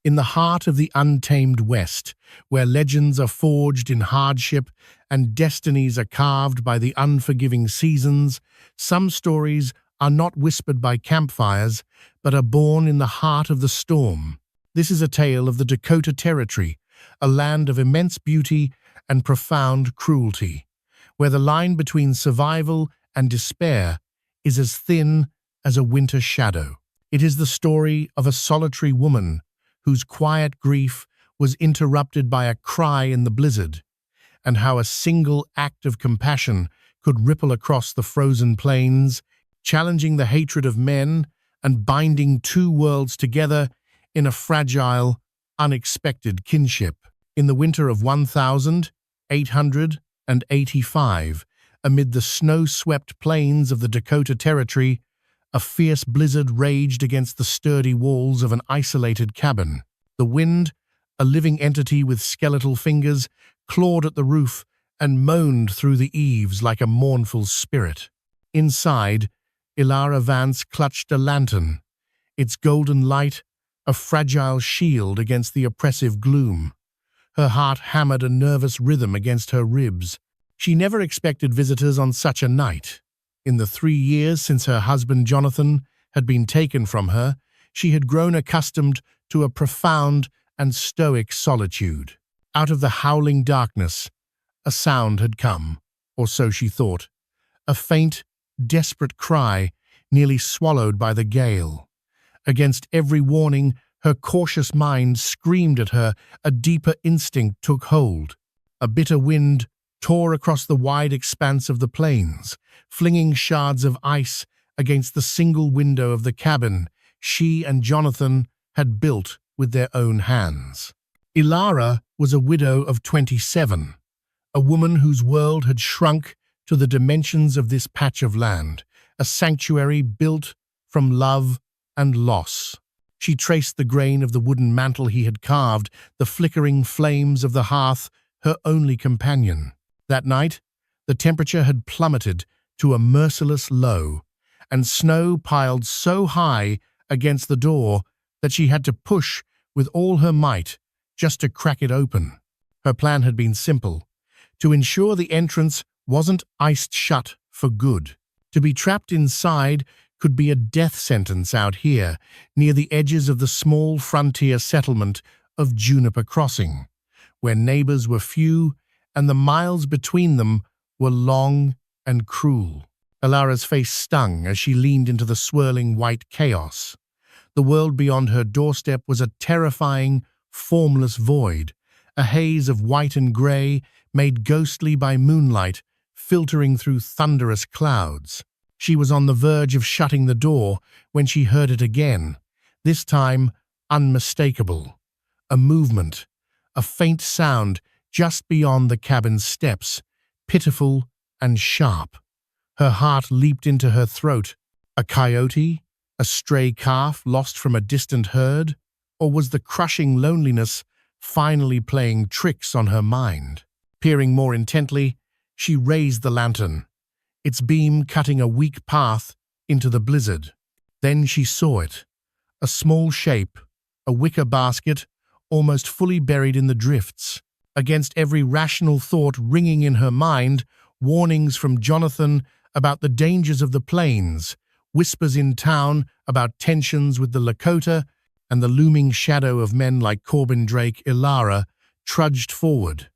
In the heart of the untamed West, where legends are forged in hardship and destinies are carved by the unforgiving seasons, some stories are not whispered by campfires, but are born in the heart of the storm. This is a tale of the Dakota Territory, a land of immense beauty and profound cruelty, where the line between survival and despair is as thin as a winter shadow. It is the story of a solitary woman whose quiet grief was interrupted by a cry in the blizzard, and how a single act of compassion could ripple across the frozen plains, challenging the hatred of men and binding two worlds together in a fragile, unexpected kinship. In the winter of 1885, amid the snow-swept plains of the Dakota Territory, a fierce blizzard raged against the sturdy walls of an isolated cabin. The wind, a living entity with skeletal fingers, clawed at the roof and moaned through the eaves like a mournful spirit. Inside, Ilara Vance clutched a lantern, its golden light a fragile shield against the oppressive gloom. Her heart hammered a nervous rhythm against her ribs. She never expected visitors on such a night. In the 3 years since her husband Jonathan had been taken from her, she had grown accustomed to a profound and stoic solitude. Out of the howling darkness, a sound had come, or so she thought, a faint, desperate cry, nearly swallowed by the gale. Against every warning, her cautious mind screamed at her. A deeper instinct took hold. A bitter wind tore across the wide expanse of the plains, flinging shards of ice against the single window of the cabin she and Jonathan had built with their own hands. Ilara was a widow of 27, a woman whose world had shrunk to the dimensions of this patch of land, a sanctuary built from love and loss. She traced the grain of the wooden mantel he had carved, the flickering flames of the hearth, her only companion. That night, the temperature had plummeted to a merciless low, and snow piled so high against the door that she had to push with all her might just to crack it open. Her plan had been simple: to ensure the entrance wasn't iced shut for good. To be trapped inside could be a death sentence out here, near the edges of the small frontier settlement of Juniper Crossing, where neighbors were few and the miles between them were long and cruel. Ilara's face stung as she leaned into the swirling white chaos. The world beyond her doorstep was a terrifying, formless void, a haze of white and gray made ghostly by moonlight filtering through thunderous clouds. She was on the verge of shutting the door when she heard it again, this time unmistakable. A movement, a faint sound just beyond the cabin's steps, pitiful and sharp. Her heart leaped into her throat. A coyote? A stray calf lost from a distant herd? Or was the crushing loneliness finally playing tricks on her mind? Peering more intently, she raised the lantern, its beam cutting a weak path into the blizzard. Then she saw it, a small shape, a wicker basket, almost fully buried in the drifts. Against every rational thought ringing in her mind, warnings from Jonathan about the dangers of the plains, whispers in town about tensions with the Lakota, and the looming shadow of men like Corbin Drake. Ilara trudged forward.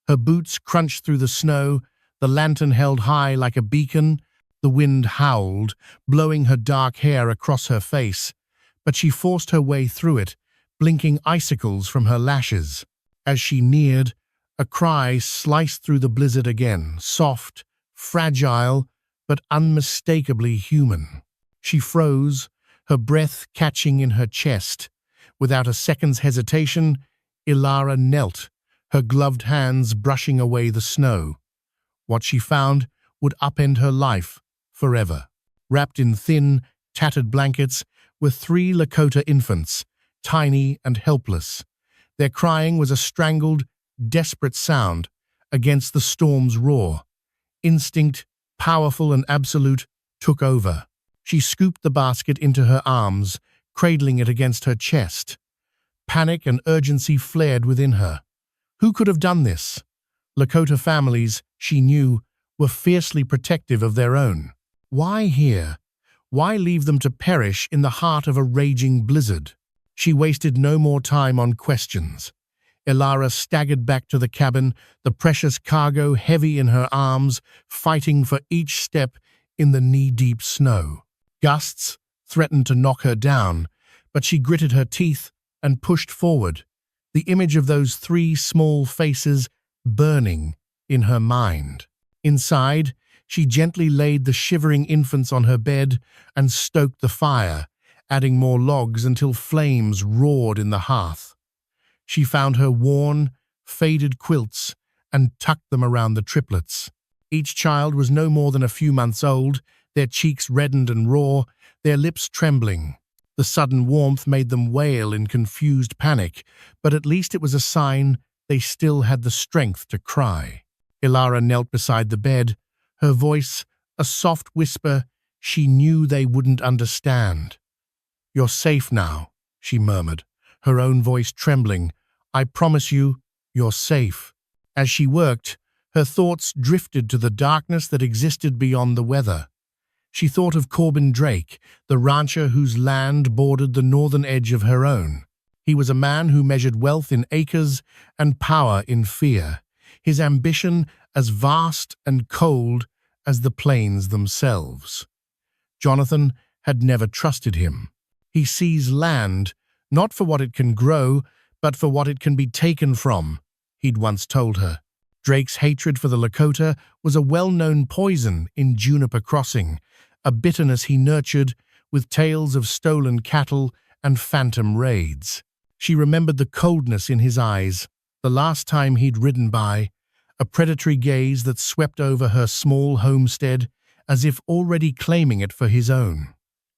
Her boots crunched through the snow, the lantern held high like a beacon. The wind howled, blowing her dark hair across her face, but she forced her way through it, blinking icicles from her lashes. As she neared, a cry sliced through the blizzard again, soft, fragile, but unmistakably human. She froze, her breath catching in her chest. Without a second's hesitation, Ilara knelt, her gloved hands brushing away the snow. What she found would upend her life forever. Wrapped in thin, tattered blankets were 3 Lakota infants, tiny and helpless. Their crying was a strangled, desperate sound against the storm's roar. Instinct, powerful and absolute, took over. She scooped the basket into her arms, cradling it against her chest. Panic and urgency flared within her. Who could have done this? Lakota families, she knew, were fiercely protective of their own. Why here? Why leave them to perish in the heart of a raging blizzard? She wasted no more time on questions. Elara staggered back to the cabin, the precious cargo heavy in her arms, fighting for each step in the knee-deep snow. Gusts threatened to knock her down, but she gritted her teeth and pushed forward, the image of those three small faces burning in her mind. Inside, she gently laid the shivering infants on her bed and stoked the fire, adding more logs until flames roared in the hearth. She found her worn, faded quilts and tucked them around the triplets. Each child was no more than a few months old, their cheeks reddened and raw, their lips trembling. The sudden warmth made them wail in confused panic, but at least it was a sign they still had the strength to cry. Elara knelt beside the bed, her voice a soft whisper she knew they wouldn't understand. "You're safe now," she murmured, her own voice trembling. "I promise you, you're safe." As she worked, her thoughts drifted to the darkness that existed beyond the weather. She thought of Corbin Drake, the rancher whose land bordered the northern edge of her own. He was a man who measured wealth in acres and power in fear, his ambition as vast and cold as the plains themselves. Jonathan had never trusted him. He sees land, not for what it can grow, but for what it can be taken from, he'd once told her. Drake's hatred for the Lakota was a well-known poison in Juniper Crossing, a bitterness he nurtured with tales of stolen cattle and phantom raids. She remembered the coldness in his eyes, the last time he'd ridden by, a predatory gaze that swept over her small homestead as if already claiming it for his own.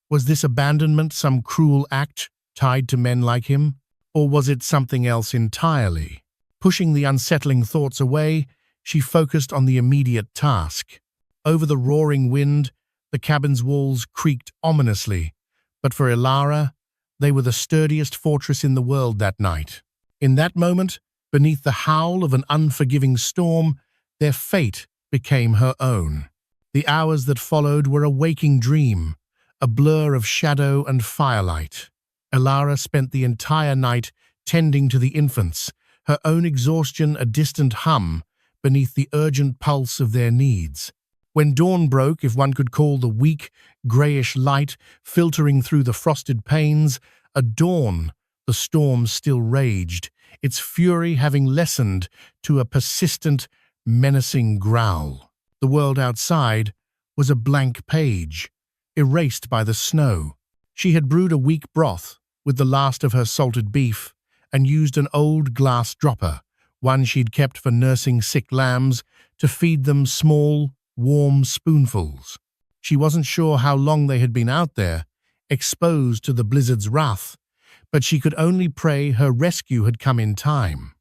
Was this abandonment some cruel act tied to men like him? Or was it something else entirely? Pushing the unsettling thoughts away, she focused on the immediate task. Over the roaring wind, the cabin's walls creaked ominously, but for Elara, they were the sturdiest fortress in the world that night. In that moment, beneath the howl of an unforgiving storm, their fate became her own. The hours that followed were a waking dream, a blur of shadow and firelight. Elara spent the entire night tending to the infants, her own exhaustion a distant hum beneath the urgent pulse of their needs. When dawn broke, if one could call the weak, greyish light filtering through the frosted panes, at dawn, the storm still raged, its fury having lessened to a persistent, menacing growl. The world outside was a blank page, erased by the snow. She had brewed a weak broth with the last of her salted beef and used an old glass dropper, one she'd kept for nursing sick lambs, to feed them small, warm spoonfuls. She wasn't sure how long they had been out there, exposed to the blizzard's wrath, but she could only pray her rescue had come in time.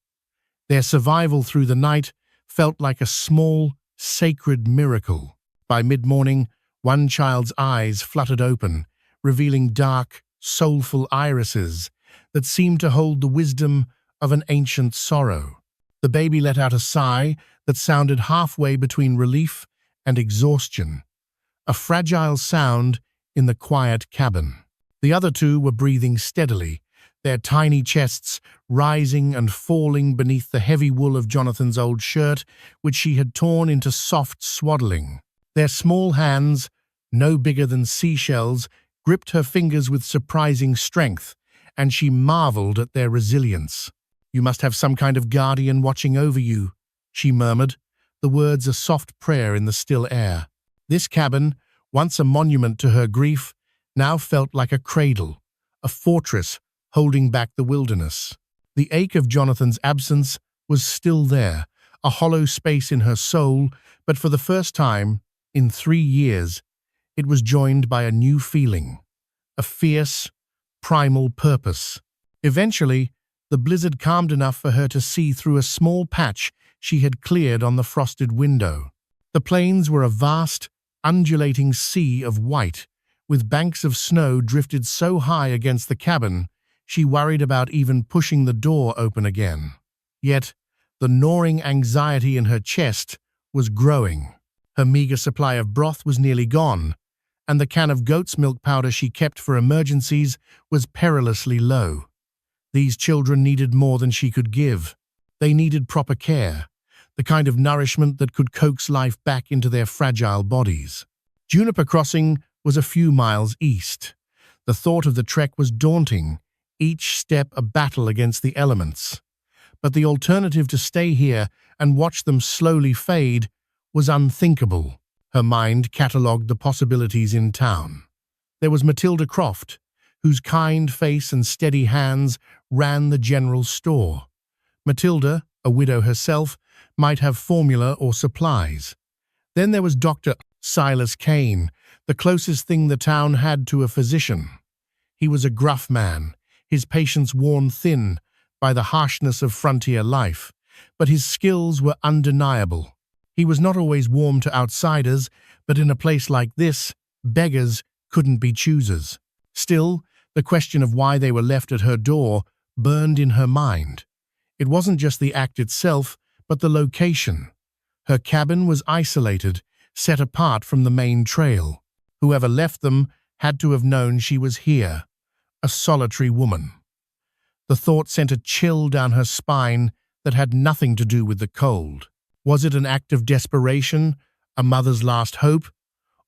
Their survival through the night felt like a small, sacred miracle. By mid-morning, one child's eyes fluttered open, revealing dark, soulful irises that seemed to hold the wisdom of an ancient sorrow. The baby let out a sigh that sounded halfway between relief and exhaustion, a fragile sound in the quiet cabin. The other two were breathing steadily, their tiny chests rising and falling beneath the heavy wool of Jonathan's old shirt, which she had torn into soft swaddling. Their small hands, no bigger than seashells, gripped her fingers with surprising strength, and she marveled at their resilience. "You must have some kind of guardian watching over you," she murmured, the words a soft prayer in the still air. This cabin, once a monument to her grief, now felt like a cradle, a fortress holding back the wilderness. The ache of Jonathan's absence was still there, a hollow space in her soul, but for the first time, in 3 years, it was joined by a new feeling, a fierce, primal purpose. Eventually, the blizzard calmed enough for her to see through a small patch she had cleared on the frosted window. The plains were a vast, undulating sea of white, with banks of snow drifted so high against the cabin She worried about even pushing the door open again. Yet, the gnawing anxiety in her chest was growing. Her meager supply of broth was nearly gone, and the can of goat's milk powder she kept for emergencies was perilously low. These children needed more than she could give. They needed proper care, the kind of nourishment that could coax life back into their fragile bodies. Juniper Crossing was a few miles east. The thought of the trek was daunting, each step a battle against the elements. But the alternative to stay here and watch them slowly fade was unthinkable. Her mind catalogued the possibilities in town. There was Matilda Croft, whose kind face and steady hands ran the general store. Matilda, a widow herself, might have formula or supplies. Then there was Dr. Silas Kane, the closest thing the town had to a physician. He was a gruff man, his patience worn thin by the harshness of frontier life, but his skills were undeniable. He was not always warm to outsiders, but in a place like this, beggars couldn't be choosers. Still, the question of why they were left at her door burned in her mind. It wasn't just the act itself, but the location. Her cabin was isolated, set apart from the main trail. Whoever left them had to have known she was here, a solitary woman. The thought sent a chill down her spine that had nothing to do with the cold. Was it an act of desperation, a mother's last hope,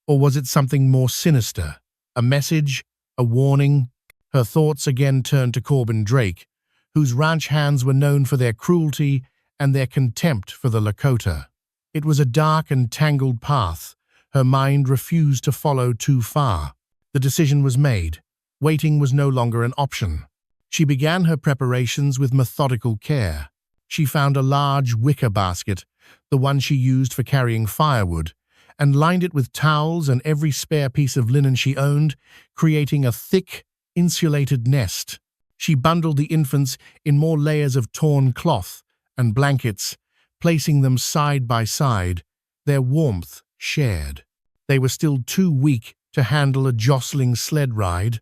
or was it something more sinister, a message, a warning? Her thoughts again turned to Corbin Drake, whose ranch hands were known for their cruelty and their contempt for the Lakota. It was a dark and tangled path. Her mind refused to follow too far. The decision was made. Waiting was no longer an option. She began her preparations with methodical care. She found a large wicker basket, the one she used for carrying firewood, and lined it with towels and every spare piece of linen she owned, creating a thick, insulated nest. She bundled the infants in more layers of torn cloth and blankets, placing them side by side, their warmth shared. They were still too weak to handle a jostling sled ride,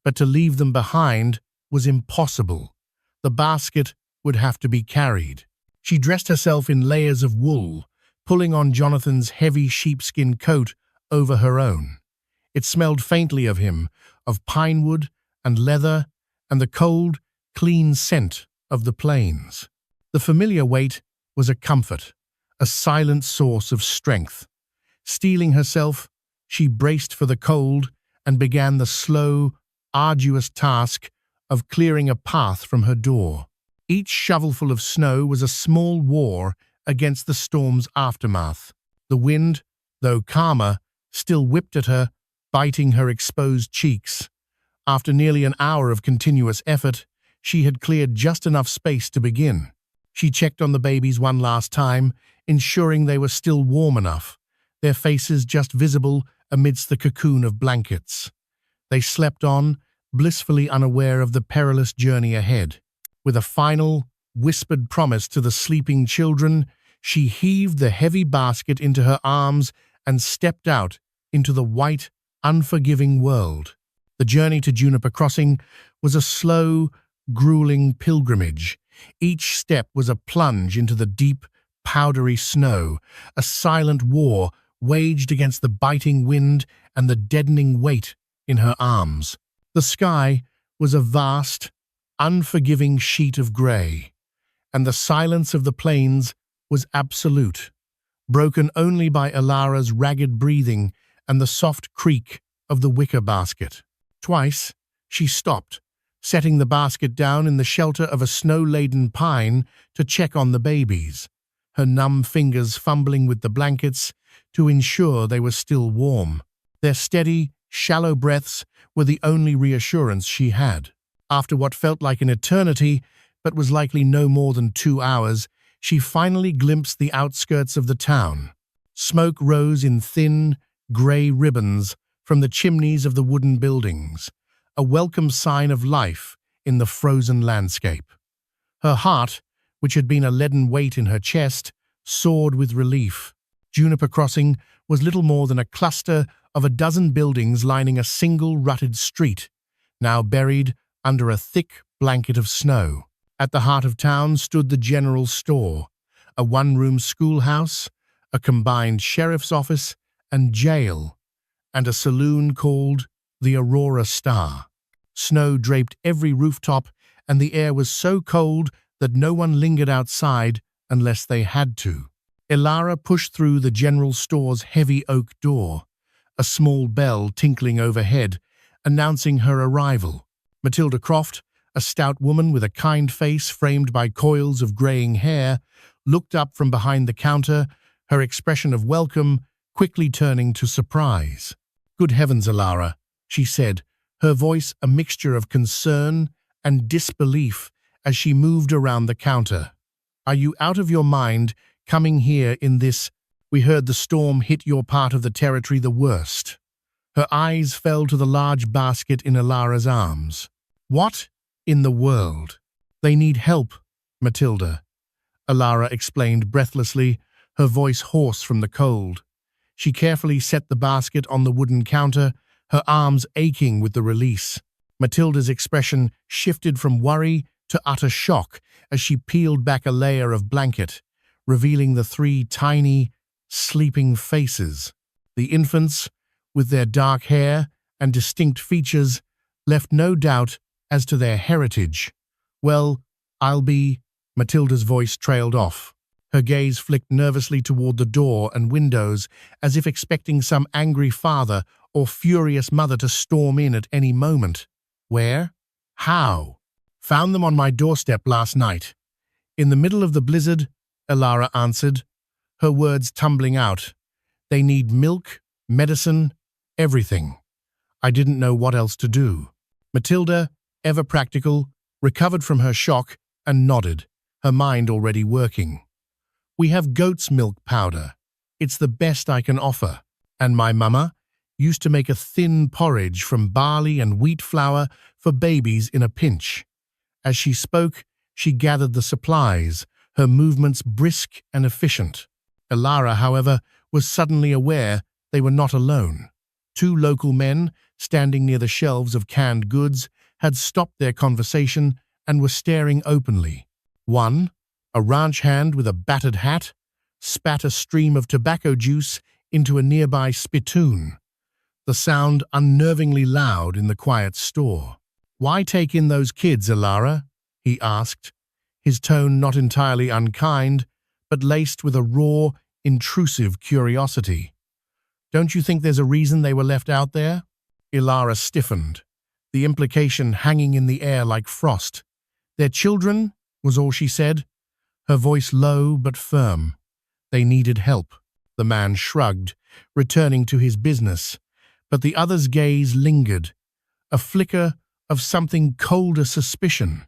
but to leave them behind was impossible. The basket would have to be carried. She dressed herself in layers of wool, pulling on Jonathan's heavy sheepskin coat over her own. It smelled faintly of him, of pine wood and leather, and the cold, clean scent of the plains. The familiar weight was a comfort, a silent source of strength. Steeling herself, she braced for the cold and began the slow, arduous task of clearing a path from her door. Each shovelful of snow was a small war against the storm's aftermath. The wind, though calmer, still whipped at her, biting her exposed cheeks. After nearly an hour of continuous effort, she had cleared just enough space to begin. She checked on the babies one last time, ensuring they were still warm enough, their faces just visible amidst the cocoon of blankets. They slept on, blissfully unaware of the perilous journey ahead. With a final, whispered promise to the sleeping children, she heaved the heavy basket into her arms and stepped out into the white, unforgiving world. The journey to Juniper Crossing was a slow, grueling pilgrimage. Each step was a plunge into the deep, powdery snow, a silent war waged against the biting wind and the deadening weight in her arms. The sky was a vast, unforgiving sheet of gray, and the silence of the plains was absolute, broken only by Alara's ragged breathing and the soft creak of the wicker basket. Twice, she stopped, setting the basket down in the shelter of a snow-laden pine to check on the babies, her numb fingers fumbling with the blankets to ensure they were still warm. Their steady, shallow breaths were the only reassurance she had. After what felt like an eternity, but was likely no more than 2 hours, she finally glimpsed the outskirts of the town. Smoke rose in thin, gray ribbons from the chimneys of the wooden buildings, a welcome sign of life in the frozen landscape. Her heart, which had been a leaden weight in her chest, soared with relief. Juniper Crossing was little more than a cluster of a dozen buildings lining a single rutted street, now buried under a thick blanket of snow. At the heart of town stood the general store, a one-room schoolhouse, a combined sheriff's office and jail, and a saloon called the Aurora Star. Snow draped every rooftop, and the air was so cold that no one lingered outside unless they had to. Ilara pushed through the general store's heavy oak door, a small bell tinkling overhead, announcing her arrival. Matilda Croft, a stout woman with a kind face framed by coils of graying hair, looked up from behind the counter, her expression of welcome quickly turning to surprise. "Good heavens, Ilara," she said, her voice a mixture of concern and disbelief as she moved around the counter. "Are you out of your mind coming here in this? We heard the storm hit your part of the territory the worst." Her eyes fell to the large basket in Ilara's arms. "What in the world?" "They need help, Matilda," Ilara explained breathlessly, her voice hoarse from the cold. She carefully set the basket on the wooden counter, her arms aching with the release. Matilda's expression shifted from worry to utter shock as she peeled back a layer of blanket, revealing the three tiny, sleeping faces. The infants, with their dark hair and distinct features, left no doubt as to their heritage. "Well, I'll be—" Matilda's voice trailed off. Her gaze flicked nervously toward the door and windows, as if expecting some angry father or furious mother to storm in at any moment. "Where? How?" "Found them on my doorstep last night. In the middle of the blizzard," Ilara answered, her words tumbling out. "They need milk, medicine, everything. I didn't know what else to do." Matilda, ever practical, recovered from her shock and nodded, her mind already working. "We have goat's milk powder. It's the best I can offer. And my mama used to make a thin porridge from barley and wheat flour for babies in a pinch." As she spoke, she gathered the supplies, her movements brisk and efficient. Ilara, however, was suddenly aware they were not alone. Two local men, standing near the shelves of canned goods, had stopped their conversation and were staring openly. One, a ranch hand with a battered hat, spat a stream of tobacco juice into a nearby spittoon, the sound unnervingly loud in the quiet store. "Why take in those kids, Ilara?" he asked, his tone not entirely unkind, but laced with a raw, intrusive curiosity. "Don't you think there's a reason they were left out there?" Ilara stiffened, the implication hanging in the air like frost. "Their children," was all she said, her voice low but firm. "They needed help." The man shrugged, returning to his business, but the other's gaze lingered, a flicker of something colder suspicion,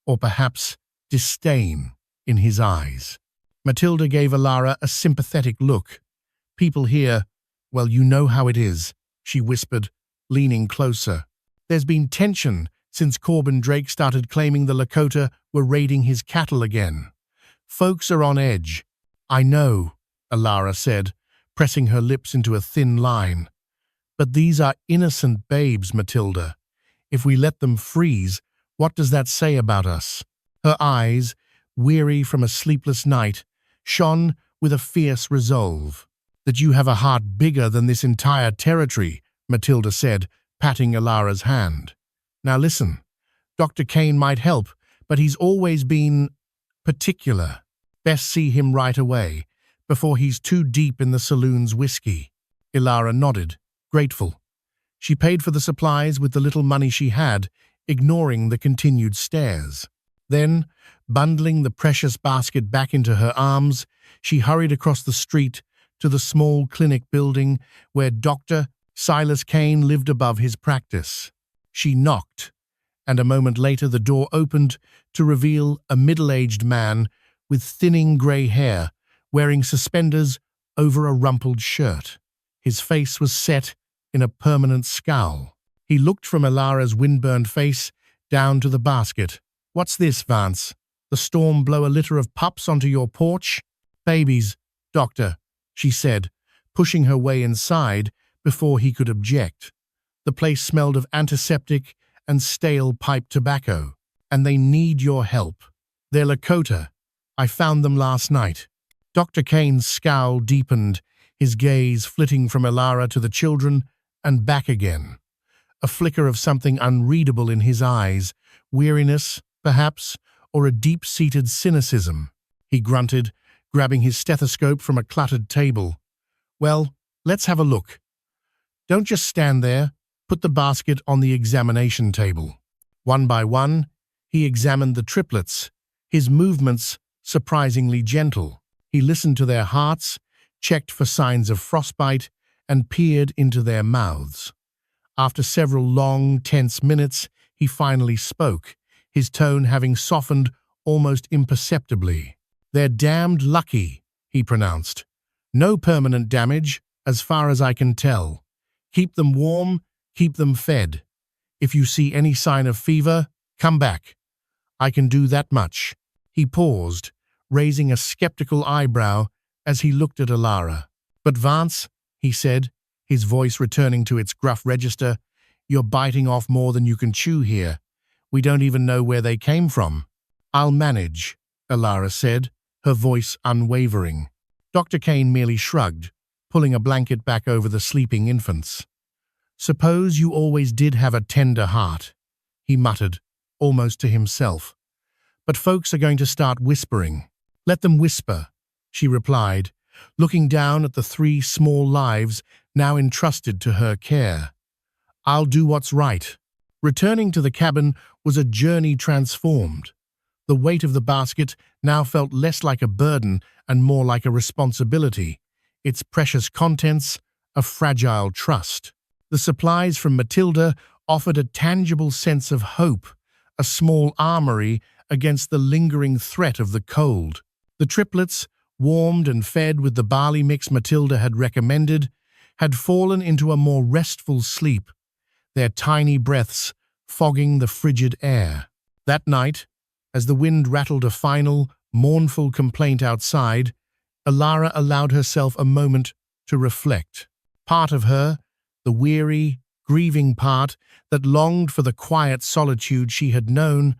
or perhaps disdain, in his eyes. Matilda gave Ilara a sympathetic look. "People here, well, you know how it is," she whispered, leaning closer. "There's been tension since Corbin Drake started claiming the Lakota were raiding his cattle again. Folks are on edge." "I know," Ilara said, pressing her lips into a thin line. "But these are innocent babes, Matilda. If we let them freeze, what does that say about us?" Her eyes, weary from a sleepless night, shone with a fierce resolve. "That you have a heart bigger than this entire territory," Matilda said, patting Ilara's hand. "Now listen, Dr. Kane might help, but he's always been particular. Best see him right away, before he's too deep in the saloon's whiskey." Ilara nodded, grateful. She paid for the supplies with the little money she had, ignoring the continued stares. Then, bundling the precious basket back into her arms, she hurried across the street to the small clinic building where Dr. Silas Kane lived above his practice. She knocked, and a moment later the door opened to reveal a middle-aged man with thinning grey hair, wearing suspenders over a rumpled shirt. His face was set in a permanent scowl. He looked from Ilara's wind-burned face down to the basket. "What's this, Vance? The storm blow a litter of pups onto your porch?" "Babies, doctor," she said, pushing her way inside before he could object. The place smelled of antiseptic and stale pipe tobacco, and they need your help. They're Lakota. I found them last night. Dr. Kane's scowl deepened, his gaze flitting from Elara to the children and back again. A flicker of something unreadable in his eyes, weariness, perhaps, or a deep-seated cynicism. He grunted, grabbing his stethoscope from a cluttered table. Well, let's have a look. Don't just stand there. Put the basket on the examination table. One by one, he examined the triplets, his movements surprisingly gentle. He listened to their hearts, checked for signs of frostbite, and peered into their mouths. After several long, tense minutes, he finally spoke, his tone having softened almost imperceptibly. "They're damned lucky," he pronounced. "No permanent damage, as far as I can tell. Keep them warm, keep them fed. If you see any sign of fever, come back. I can do that much." He paused, raising a skeptical eyebrow as he looked at Elara. "But Vance," he said, his voice returning to its gruff register, "you're biting off more than you can chew here. We don't even know where they came from." "I'll manage," Elara said, her voice unwavering. Dr. Kane merely shrugged, pulling a blanket back over the sleeping infants. "Suppose you always did have a tender heart," he muttered, almost to himself. "But folks are going to start whispering." "Let them whisper," she replied, looking down at the 3 small lives now entrusted to her care. "I'll do what's right." Returning to the cabin was a journey transformed. The weight of the basket now felt less like a burden and more like a responsibility, its precious contents a fragile trust. The supplies from Matilda offered a tangible sense of hope, a small armory against the lingering threat of the cold. The triplets, warmed and fed with the barley mix Matilda had recommended, had fallen into a more restful sleep, their tiny breaths fogging the frigid air. That night, as the wind rattled a final, mournful complaint outside, Elara allowed herself a moment to reflect. Part of her, the weary, grieving part that longed for the quiet solitude she had known,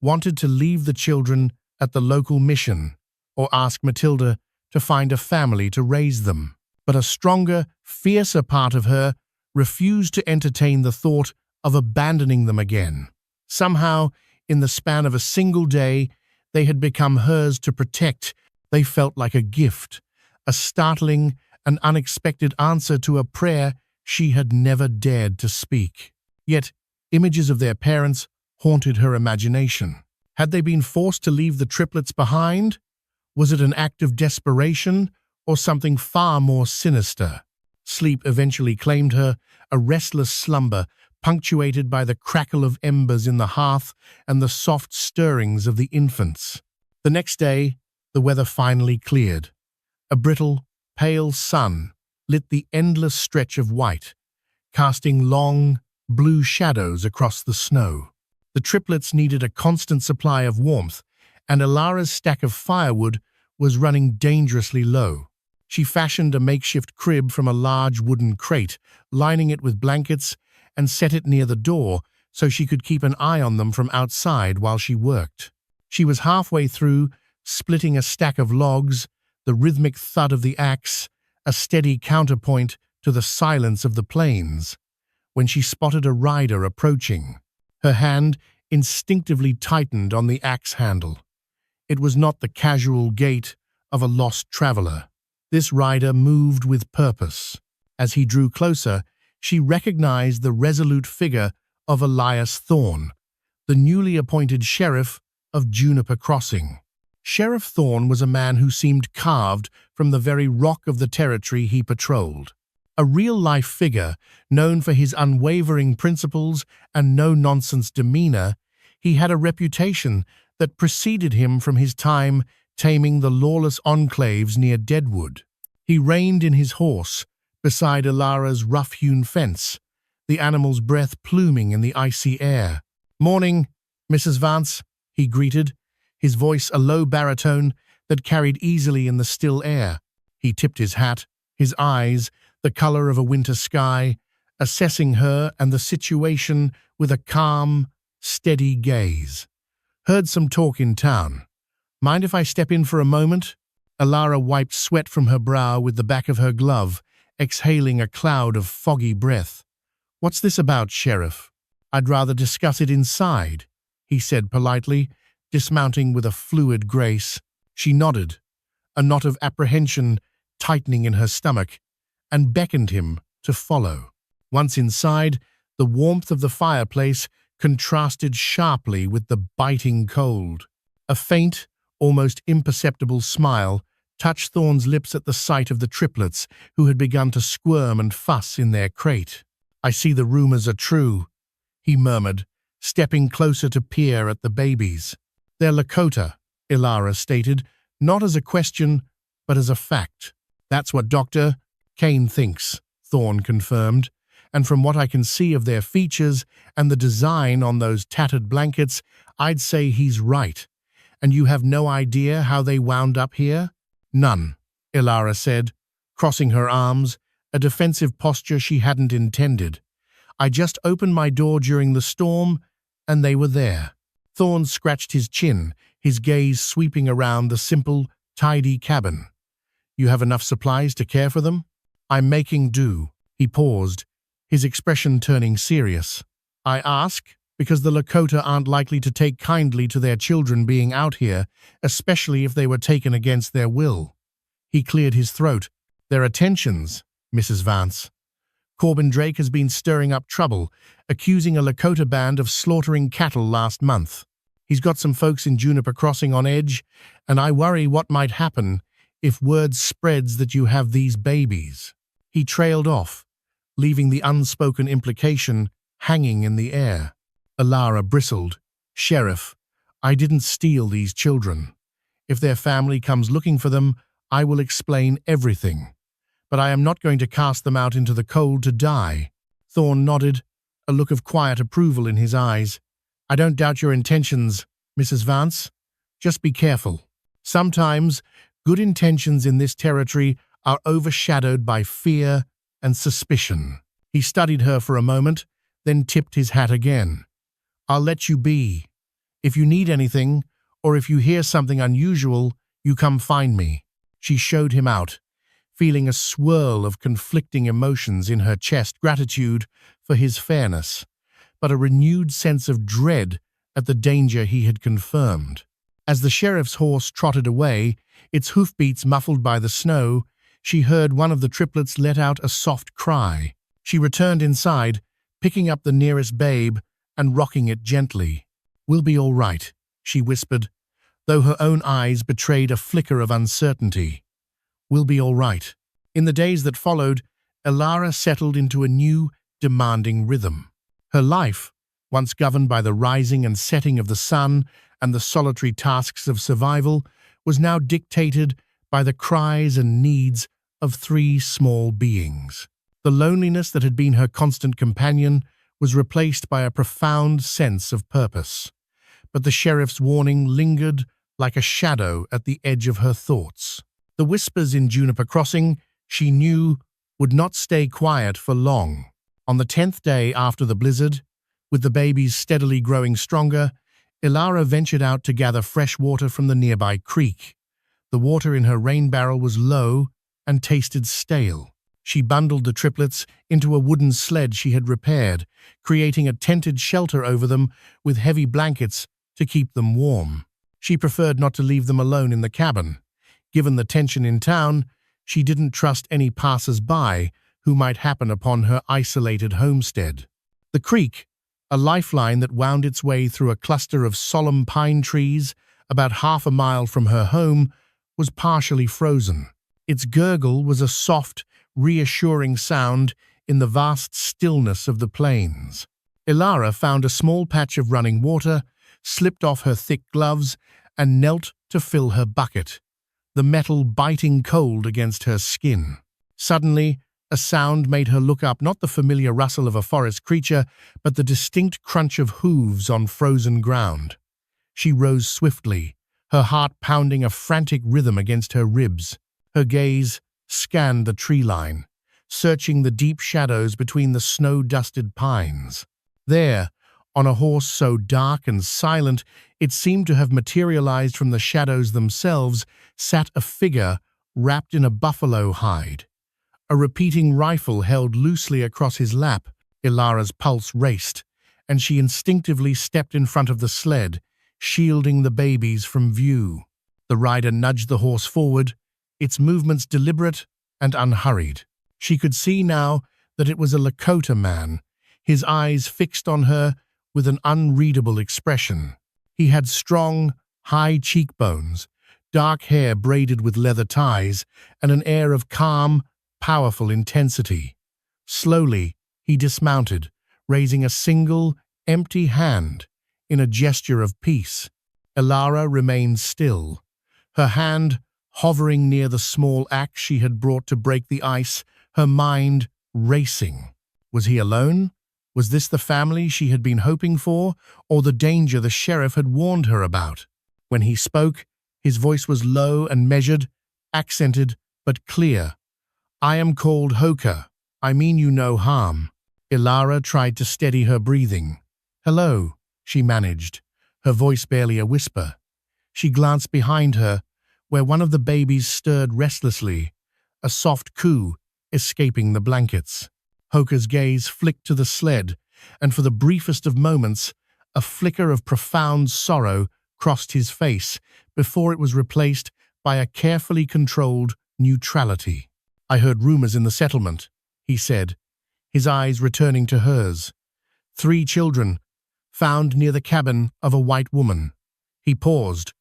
wanted to leave the children at the local mission or ask Matilda to find a family to raise them. But a stronger, fiercer part of her refused to entertain the thought of abandoning them again. Somehow, in the span of a single day, they had become hers to protect. They felt like a gift, a startling and unexpected answer to a prayer she had never dared to speak. Yet, images of their parents haunted her imagination. Had they been forced to leave the triplets behind? Was it an act of desperation or something far more sinister? Sleep eventually claimed her, a restless slumber punctuated by the crackle of embers in the hearth and the soft stirrings of the infants. The next day, the weather finally cleared. A brittle, pale sun lit the endless stretch of white, casting long, blue shadows across the snow. The triplets needed a constant supply of warmth, and Elara's stack of firewood was running dangerously low. She fashioned a makeshift crib from a large wooden crate, lining it with blankets, and set it near the door so she could keep an eye on them from outside while she worked. She was halfway through, splitting a stack of logs, the rhythmic thud of the axe, a steady counterpoint to the silence of the plains, when she spotted a rider approaching. Her hand instinctively tightened on the axe handle. It was not the casual gait of a lost traveler. This rider moved with purpose. As he drew closer, she recognized the resolute figure of Elias Thorne, the newly appointed sheriff of Juniper Crossing. Sheriff Thorne was a man who seemed carved from the very rock of the territory he patrolled. A real-life figure, known for his unwavering principles and no-nonsense demeanor, he had a reputation that preceded him from his time taming the lawless enclaves near Deadwood. He reined in his horse beside Elara's rough-hewn fence, the animal's breath pluming in the icy air. "Morning, Mrs. Vance," he greeted, his voice a low baritone that carried easily in the still air. He tipped his hat, his eyes, the color of a winter sky, assessing her and the situation with a calm, steady gaze. "Heard some talk in town. Mind if I step in for a moment?" Alara wiped sweat from her brow with the back of her glove, exhaling a cloud of foggy breath. "What's this about, Sheriff?" "I'd rather discuss it inside," he said politely, dismounting with a fluid grace. She nodded, a knot of apprehension tightening in her stomach, and beckoned him to follow. Once inside, the warmth of the fireplace contrasted sharply with the biting cold. A faint, almost imperceptible smile touched Thorne's lips at the sight of the triplets who had begun to squirm and fuss in their crate. "I see the rumors are true," he murmured, stepping closer to peer at the babies. "They're Lakota," Ilara stated, not as a question, but as a fact. "That's what Dr. Kane thinks," Thorne confirmed, "and from what I can see of their features and the design on those tattered blankets, I'd say he's right. And you have no idea how they wound up here?" "None," Ilara said, crossing her arms, a defensive posture she hadn't intended. "I just opened my door during the storm, and they were there." Thorne scratched his chin, his gaze sweeping around the simple, tidy cabin. "You have enough supplies to care for them?" "I'm making do." He paused, his expression turning serious. "I ask because the Lakota aren't likely to take kindly to their children being out here, especially if they were taken against their will." He cleared his throat. "There are tensions, Mrs. Vance. Corbin Drake has been stirring up trouble, accusing a Lakota band of slaughtering cattle last month. He's got some folks in Juniper Crossing on edge, and I worry what might happen if word spreads that you have these babies." He trailed off, leaving the unspoken implication hanging in the air. Ilara bristled. "Sheriff, I didn't steal these children. If their family comes looking for them, I will explain everything. But I am not going to cast them out into the cold to die." Thorne nodded, a look of quiet approval in his eyes. "I don't doubt your intentions, Mrs. Vance. Just be careful. Sometimes good intentions in this territory are overshadowed by fear and suspicion." He studied her for a moment, then tipped his hat again. "I'll let you be. If you need anything, or if you hear something unusual, you come find me." She showed him out, feeling a swirl of conflicting emotions in her chest, gratitude for his fairness, but a renewed sense of dread at the danger he had confirmed. As the sheriff's horse trotted away, its hoofbeats muffled by the snow, she heard one of the triplets let out a soft cry. She returned inside, picking up the nearest babe and rocking it gently. "We'll be all right," she whispered, though her own eyes betrayed a flicker of uncertainty. "We'll be all right." In the days that followed, Ilara settled into a new, demanding rhythm. Her life, once governed by the rising and setting of the sun and the solitary tasks of survival, was now dictated by the cries and needs of three small beings. The loneliness that had been her constant companion was replaced by a profound sense of purpose. But the sheriff's warning lingered like a shadow at the edge of her thoughts. The whispers in Juniper Crossing, she knew, would not stay quiet for long. On the 10th day after the blizzard, with the babies steadily growing stronger, Ilara ventured out to gather fresh water from the nearby creek. The water in her rain barrel was low and tasted stale. She bundled the triplets into a wooden sled she had repaired, creating a tented shelter over them with heavy blankets to keep them warm. She preferred not to leave them alone in the cabin. Given the tension in town, she didn't trust any passers-by who might happen upon her isolated homestead. The creek, a lifeline that wound its way through a cluster of solemn pine trees about half a mile from her home, was partially frozen. Its gurgle was a soft, reassuring sound in the vast stillness of the plains. Ilara found a small patch of running water, slipped off her thick gloves, and knelt to fill her bucket, the metal biting cold against her skin. Suddenly, a sound made her look up, not the familiar rustle of a forest creature, but the distinct crunch of hooves on frozen ground. She rose swiftly, her heart pounding a frantic rhythm against her ribs. Her gaze scanned the tree line, searching the deep shadows between the snow-dusted pines. There, on a horse so dark and silent it seemed to have materialized from the shadows themselves, sat a figure wrapped in a buffalo hide. A repeating rifle held loosely across his lap. Ilara's pulse raced, and she instinctively stepped in front of the sled, shielding the babies from view. The rider nudged the horse forward, its movements deliberate and unhurried. She could see now that it was a Lakota man, his eyes fixed on her with an unreadable expression. He had strong, high cheekbones, dark hair braided with leather ties, and an air of calm, powerful intensity. Slowly, he dismounted, raising a single, empty hand in a gesture of peace. Ilara remained still, her hand hovering near the small axe she had brought to break the ice, her mind racing. Was he alone? Was this the family she had been hoping for, or the danger the sheriff had warned her about? When he spoke, his voice was low and measured, accented but clear. "I am called Hoka. I mean you no harm." Ilara tried to steady her breathing. "Hello," she managed, her voice barely a whisper. She glanced behind her, where one of the babies stirred restlessly, a soft coo escaping the blankets. Hoka's gaze flicked to the sled, and for the briefest of moments, a flicker of profound sorrow crossed his face before it was replaced by a carefully controlled neutrality. "I heard rumors in the settlement," he said, his eyes returning to hers. "3 children, found near the cabin of a white woman." He paused,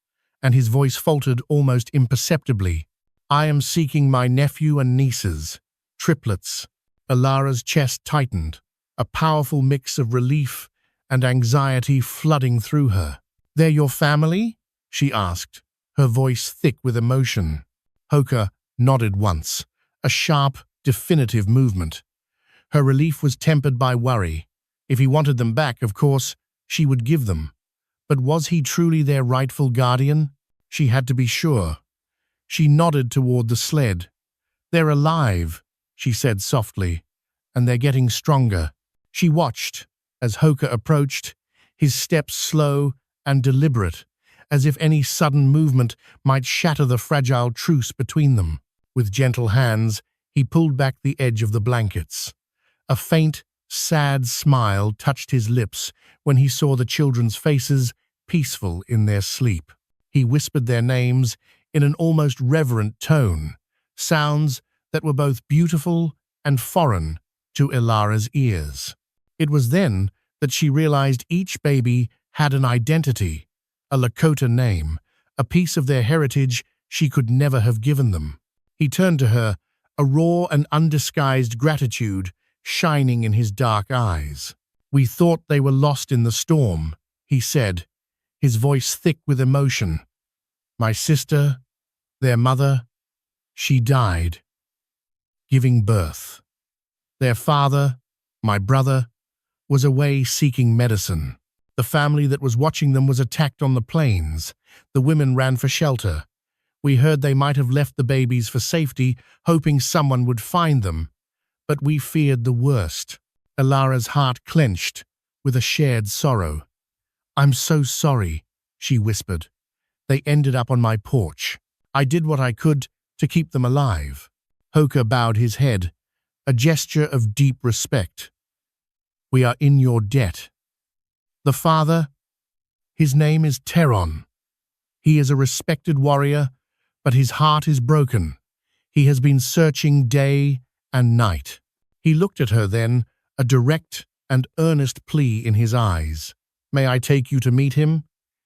and his voice faltered almost imperceptibly. "I am seeking my nephew and nieces, triplets." Ilara's chest tightened, a powerful mix of relief and anxiety flooding through her. "They're your family?" she asked, her voice thick with emotion. Hoka nodded once, a sharp, definitive movement. Her relief was tempered by worry. If he wanted them back, of course, she would give them. But was he truly their rightful guardian? She had to be sure. She nodded toward the sled. "They're alive," she said softly, "and they're getting stronger." She watched as Hoka approached, his steps slow and deliberate, as if any sudden movement might shatter the fragile truce between them. With gentle hands, he pulled back the edge of the blankets. A faint, sad smile touched his lips when he saw the children's faces peaceful in their sleep. He whispered their names in an almost reverent tone, sounds that were both beautiful and foreign to Ilara's ears. It was then that she realized each baby had an identity, a Lakota name, a piece of their heritage she could never have given them. He turned to her, a raw and undisguised gratitude shining in his dark eyes. "We thought they were lost in the storm," he said, his voice thick with emotion. "My sister, their mother, she died, giving birth. Their father, my brother, was away seeking medicine. The family that was watching them was attacked on the plains. The women ran for shelter. We heard they might have left the babies for safety, hoping someone would find them. But we feared the worst." Ilara's heart clenched with a shared sorrow. "I'm so sorry," she whispered. "They ended up on my porch. I did what I could to keep them alive." Hoka bowed his head, a gesture of deep respect. "We are in your debt." "The father? His name is Teron. He is a respected warrior, but his heart is broken. He has been searching day and night." He looked at her then, a direct and earnest plea in his eyes. "May I take you to meet him?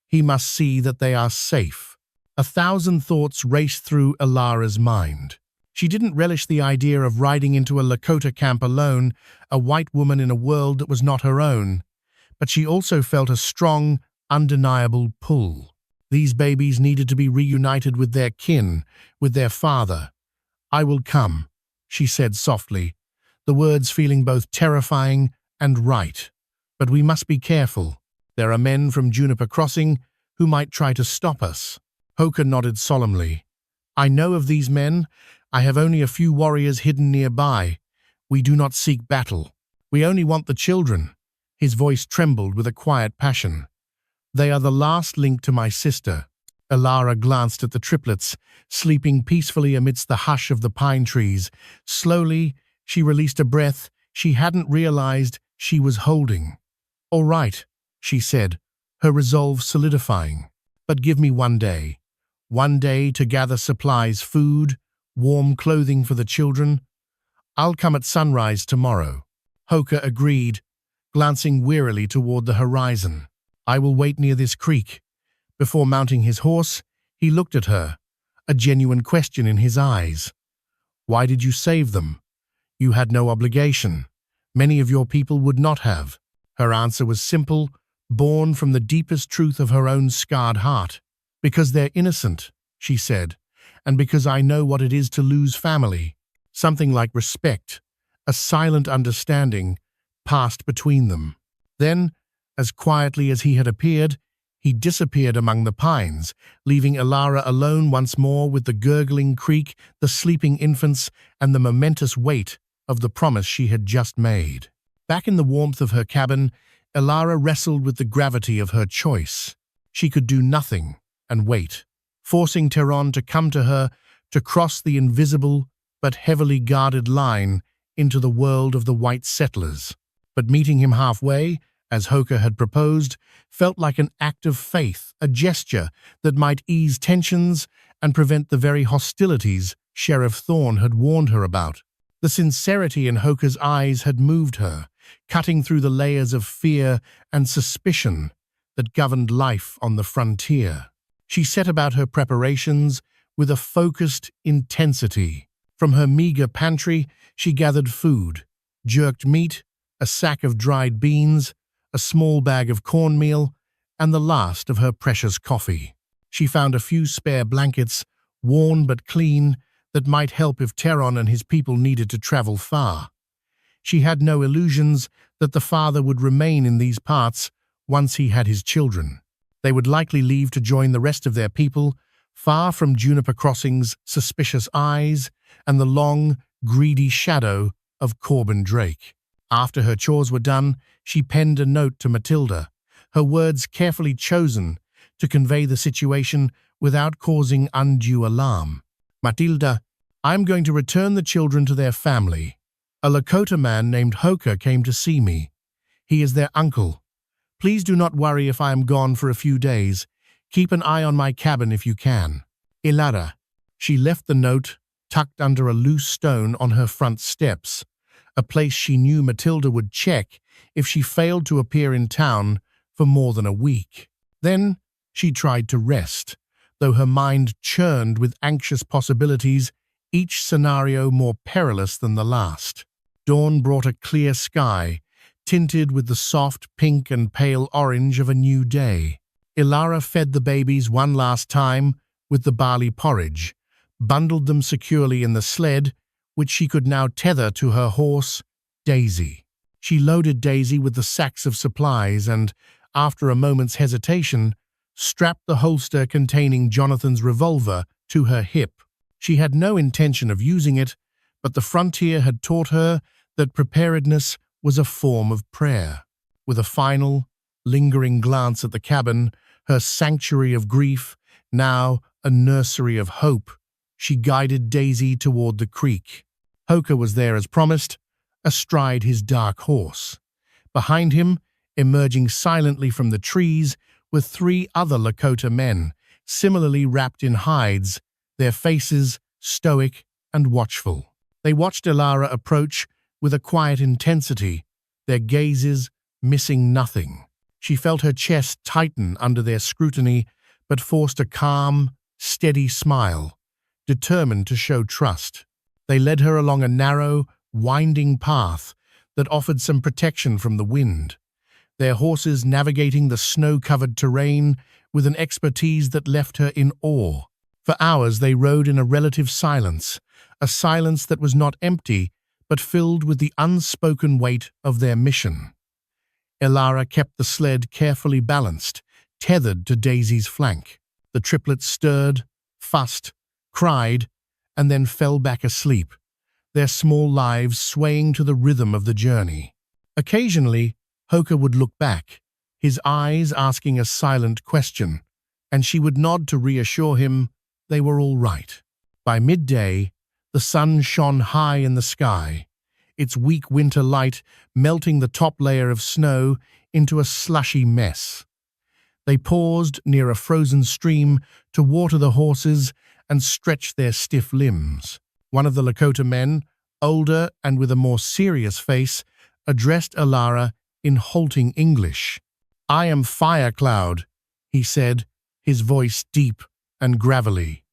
He must see that they are safe." 1,000 thoughts raced through Ilara's mind. She didn't relish the idea of riding into a Lakota camp alone, a white woman in a world that was not her own. But she also felt a strong, undeniable pull. These babies needed to be reunited with their kin, with their father. "I will come," she said softly, the words feeling both terrifying and right. "But we must be careful. There are men from Juniper Crossing who might try to stop us." Hoka nodded solemnly. "I know of these men. I have only a few warriors hidden nearby. We do not seek battle. We only want the children." His voice trembled with a quiet passion. "They are the last link to my sister." Elara glanced at the triplets, sleeping peacefully amidst the hush of the pine trees. Slowly, she released a breath she hadn't realized she was holding. "All right," she said, her resolve solidifying. "But give me one day. One day to gather supplies, food, warm clothing for the children. I'll come at sunrise tomorrow." Hoka agreed, glancing wearily toward the horizon. "I will wait near this creek." Before mounting his horse, he looked at her, a genuine question in his eyes. "Why did you save them? You had no obligation. Many of your people would not have." Her answer was simple, born from the deepest truth of her own scarred heart. "Because they're innocent," she said, "and because I know what it is to lose family." Something like respect, a silent understanding, passed between them. Then, as quietly as he had appeared, he disappeared among the pines, leaving Elara alone once more with the gurgling creek, the sleeping infants, and the momentous weight of the promise she had just made. Back in the warmth of her cabin, Elara wrestled with the gravity of her choice. She could do nothing and wait, forcing Teron to come to her, to cross the invisible but heavily guarded line into the world of the white settlers. But meeting him halfway, as Hoka had proposed, felt like an act of faith, a gesture that might ease tensions and prevent the very hostilities Sheriff Thorne had warned her about. The sincerity in Hoka's eyes had moved her, cutting through the layers of fear and suspicion that governed life on the frontier. She set about her preparations with a focused intensity. From her meager pantry, she gathered food, jerked meat, a sack of dried beans, a small bag of cornmeal, and the last of her precious coffee. She found a few spare blankets, worn but clean, that might help if Teron and his people needed to travel far. She had no illusions that the father would remain in these parts once he had his children. They would likely leave to join the rest of their people, far from Juniper Crossing's suspicious eyes and the long, greedy shadow of Corbin Drake. After her chores were done, she penned a note to Matilda, her words carefully chosen to convey the situation without causing undue alarm. "Matilda, I'm going to return the children to their family. A Lakota man named Hoka came to see me. He is their uncle. Please do not worry if I am gone for a few days. Keep an eye on my cabin if you can. Elara." She left the note tucked under a loose stone on her front steps, a place she knew Matilda would check if she failed to appear in town for more than a week. Then she tried to rest, though her mind churned with anxious possibilities, each scenario more perilous than the last. Dawn brought a clear sky, tinted with the soft pink and pale orange of a new day. Elara fed the babies one last time with the barley porridge, bundled them securely in the sled, which she could now tether to her horse, Daisy. She loaded Daisy with the sacks of supplies and, after a moment's hesitation, strapped the holster containing Jonathan's revolver to her hip. She had no intention of using it, but the frontier had taught her that preparedness was a form of prayer. With a final, lingering glance at the cabin, her sanctuary of grief, now a nursery of hope, she guided Daisy toward the creek. Hoka was there as promised, astride his dark horse. Behind him, emerging silently from the trees, were 3 other Lakota men, similarly wrapped in hides, their faces stoic and watchful. They watched Elara approach with a quiet intensity, their gazes missing nothing. She felt her chest tighten under their scrutiny, but forced a calm, steady smile, determined to show trust. They led her along a narrow, winding path that offered some protection from the wind, their horses navigating the snow-covered terrain with an expertise that left her in awe. For hours they rode in a relative silence, a silence that was not empty, but filled with the unspoken weight of their mission. Elara kept the sled carefully balanced, tethered to Daisy's flank. The triplets stirred, fussed, cried, and then fell back asleep, their small lives swaying to the rhythm of the journey. Occasionally, Hoka would look back, his eyes asking a silent question, and she would nod to reassure him they were all right. By midday, the sun shone high in the sky, its weak winter light melting the top layer of snow into a slushy mess. They paused near a frozen stream to water the horses and stretch their stiff limbs. One of the Lakota men, older and with a more serious face, addressed Alara in halting English. "I am Fire Cloud," he said, his voice deep and gravelly.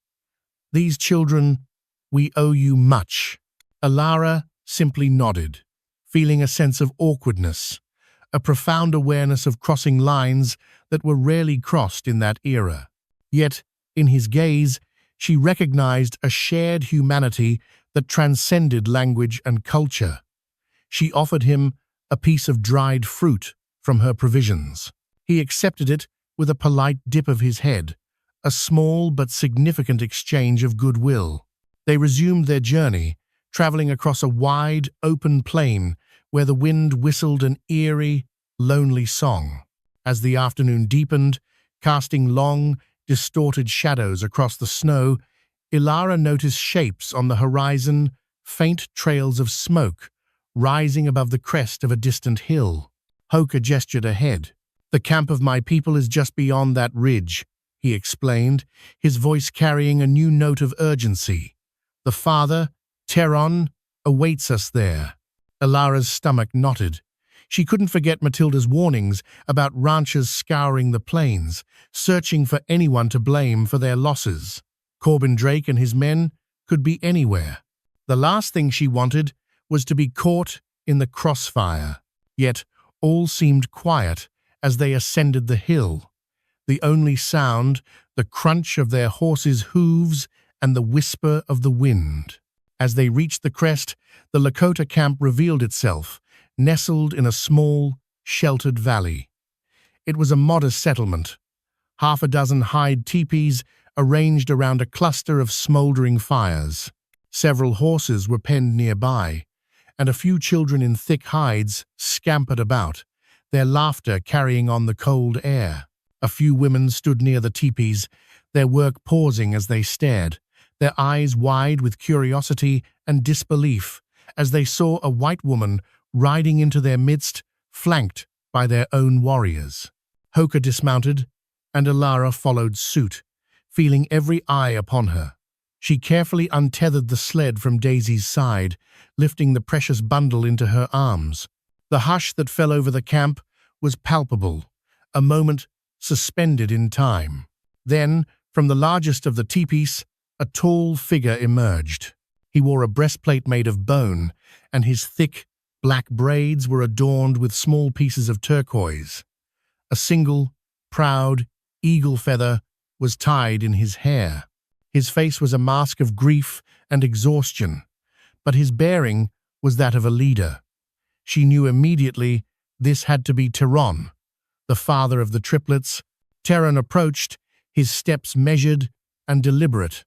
"These children, we owe you much." Alara simply nodded, feeling a sense of awkwardness, a profound awareness of crossing lines that were rarely crossed in that era. Yet, in his gaze, she recognized a shared humanity that transcended language and culture. She offered him a piece of dried fruit from her provisions. He accepted it with a polite dip of his head, a small but significant exchange of goodwill. They resumed their journey, traveling across a wide, open plain where the wind whistled an eerie, lonely song. As the afternoon deepened, casting long, distorted shadows across the snow, Ilara noticed shapes on the horizon, faint trails of smoke, rising above the crest of a distant hill. Hoka gestured ahead. "The camp of my people is just beyond that ridge," he explained, his voice carrying a new note of urgency. "The father, Teron, awaits us there." Ilara's stomach knotted. She couldn't forget Matilda's warnings about ranchers scouring the plains, searching for anyone to blame for their losses. Corbin Drake and his men could be anywhere. The last thing she wanted was to be caught in the crossfire. Yet all seemed quiet as they ascended the hill. The only sound, the crunch of their horses' hooves and the whisper of the wind. As they reached the crest, the Lakota camp revealed itself, nestled in a small, sheltered valley. It was a modest settlement, half a dozen hide teepees arranged around a cluster of smoldering fires. Several horses were penned nearby, and a few children in thick hides scampered about, their laughter carrying on the cold air. A few women stood near the teepees, their work pausing as they stared, their eyes wide with curiosity and disbelief as they saw a white woman riding into their midst, flanked by their own warriors. Hoka dismounted, and Ilara followed suit, feeling every eye upon her. She carefully untethered the sled from Daisy's side, lifting the precious bundle into her arms. The hush that fell over the camp was palpable, a moment suspended in time. Then, from the largest of the teepees, a tall figure emerged. He wore a breastplate made of bone, and his thick, black braids were adorned with small pieces of turquoise. A single, proud, eagle feather was tied in his hair. His face was a mask of grief and exhaustion, but his bearing was that of a leader. She knew immediately this had to be Teron, the father of the triplets. Teron approached, his steps measured and deliberate,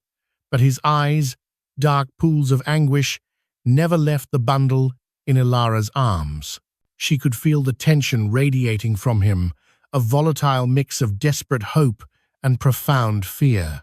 but his eyes, dark pools of anguish, never left the bundle in Ilara's arms. She could feel the tension radiating from him, a volatile mix of desperate hope and profound fear.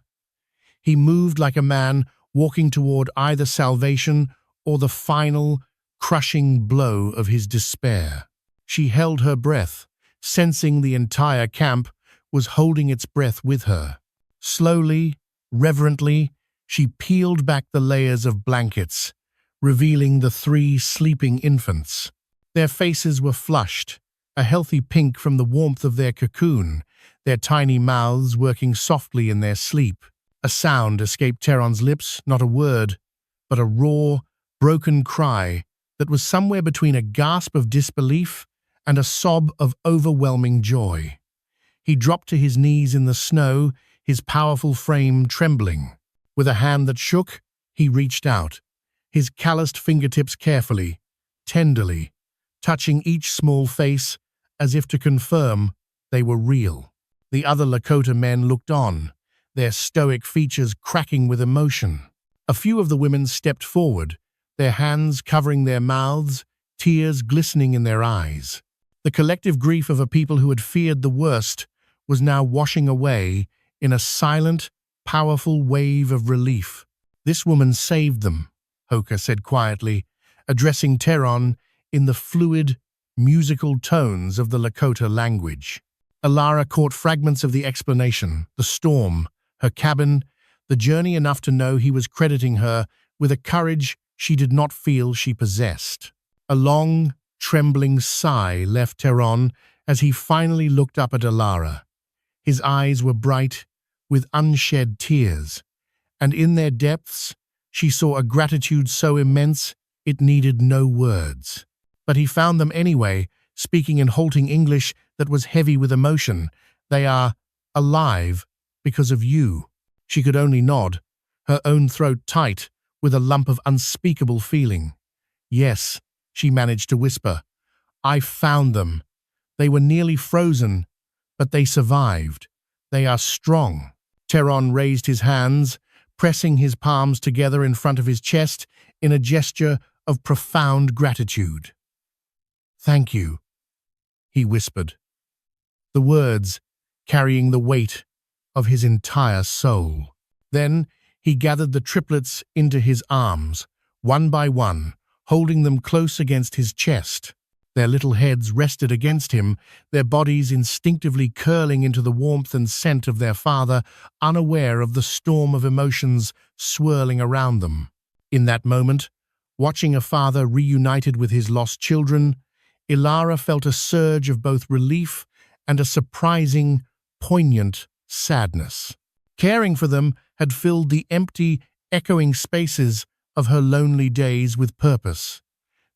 He moved like a man walking toward either salvation or the final, crushing blow of his despair. She held her breath, sensing the entire camp was holding its breath with her. Slowly, reverently, she peeled back the layers of blankets, revealing the 3 sleeping infants. Their faces were flushed, a healthy pink from the warmth of their cocoon, their tiny mouths working softly in their sleep. A sound escaped Teron's lips, not a word, but a raw, broken cry that was somewhere between a gasp of disbelief and a sob of overwhelming joy. He dropped to his knees in the snow, his powerful frame trembling. With a hand that shook, he reached out, his calloused fingertips carefully, tenderly, touching each small face as if to confirm they were real. The other Lakota men looked on, their stoic features cracking with emotion. A few of the women stepped forward, their hands covering their mouths, tears glistening in their eyes. The collective grief of a people who had feared the worst was now washing away in a silent, powerful wave of relief. "This woman saved them," Hoka said quietly, addressing Teron in the fluid, musical tones of the Lakota language. Alara caught fragments of the explanation, the storm, her cabin, the journey, enough to know he was crediting her with a courage she did not feel she possessed. A long, trembling sigh left Teron as he finally looked up at Alara. His eyes were bright, with unshed tears, and in their depths she saw a gratitude so immense it needed no words. But he found them anyway, speaking in halting English that was heavy with emotion. "They are alive because of you." She could only nod, her own throat tight with a lump of unspeakable feeling. "Yes," she managed to whisper. "I found them. They were nearly frozen, but they survived. They are strong." Teron raised his hands, pressing his palms together in front of his chest in a gesture of profound gratitude. "Thank you," he whispered, the words carrying the weight of his entire soul. Then he gathered the triplets into his arms, one by one, holding them close against his chest. Their little heads rested against him, their bodies instinctively curling into the warmth and scent of their father, unaware of the storm of emotions swirling around them. In that moment, watching a father reunited with his lost children, Alara felt a surge of both relief and a surprising, poignant sadness. Caring for them had filled the empty, echoing spaces of her lonely days with purpose.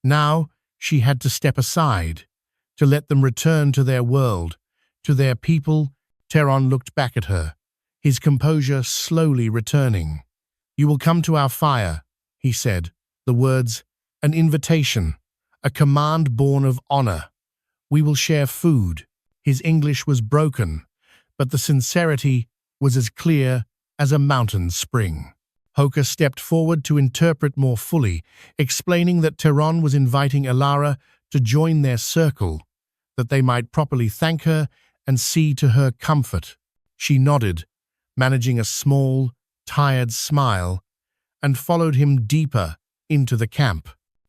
Now, she had to step aside, to let them return to their world, to their people. Teron looked back at her, his composure slowly returning. "You will come to our fire," he said, the words an invitation, a command born of honor. "We will share food." His English was broken, but the sincerity was as clear as a mountain spring. Hoka stepped forward to interpret more fully, explaining that Teron was inviting Alara to join their circle, that they might properly thank her and see to her comfort. She nodded, managing a small, tired smile, and followed him deeper into the camp.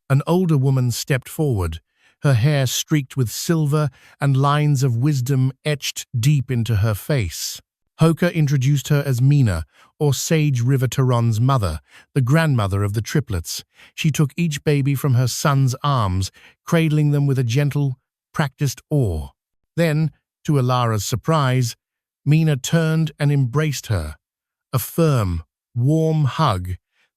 An older woman stepped forward, her hair streaked with silver and lines of wisdom etched deep into her face. Hoka introduced her as Mina, or Sage River Teron's mother, the grandmother of the triplets. She took each baby from her son's arms, cradling them with a gentle, practiced awe. Then, to Alara's surprise, Mina turned and embraced her, a firm, warm hug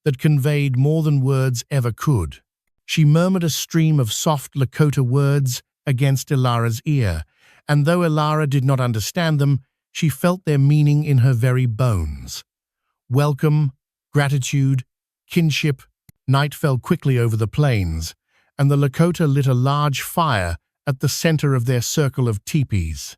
that conveyed more than words ever could. She murmured a stream of soft Lakota words against Alara's ear, and though Alara did not understand them, she felt their meaning in her very bones. Welcome, gratitude, kinship. Night fell quickly over the plains, and the Lakota lit a large fire at the center of their circle of teepees.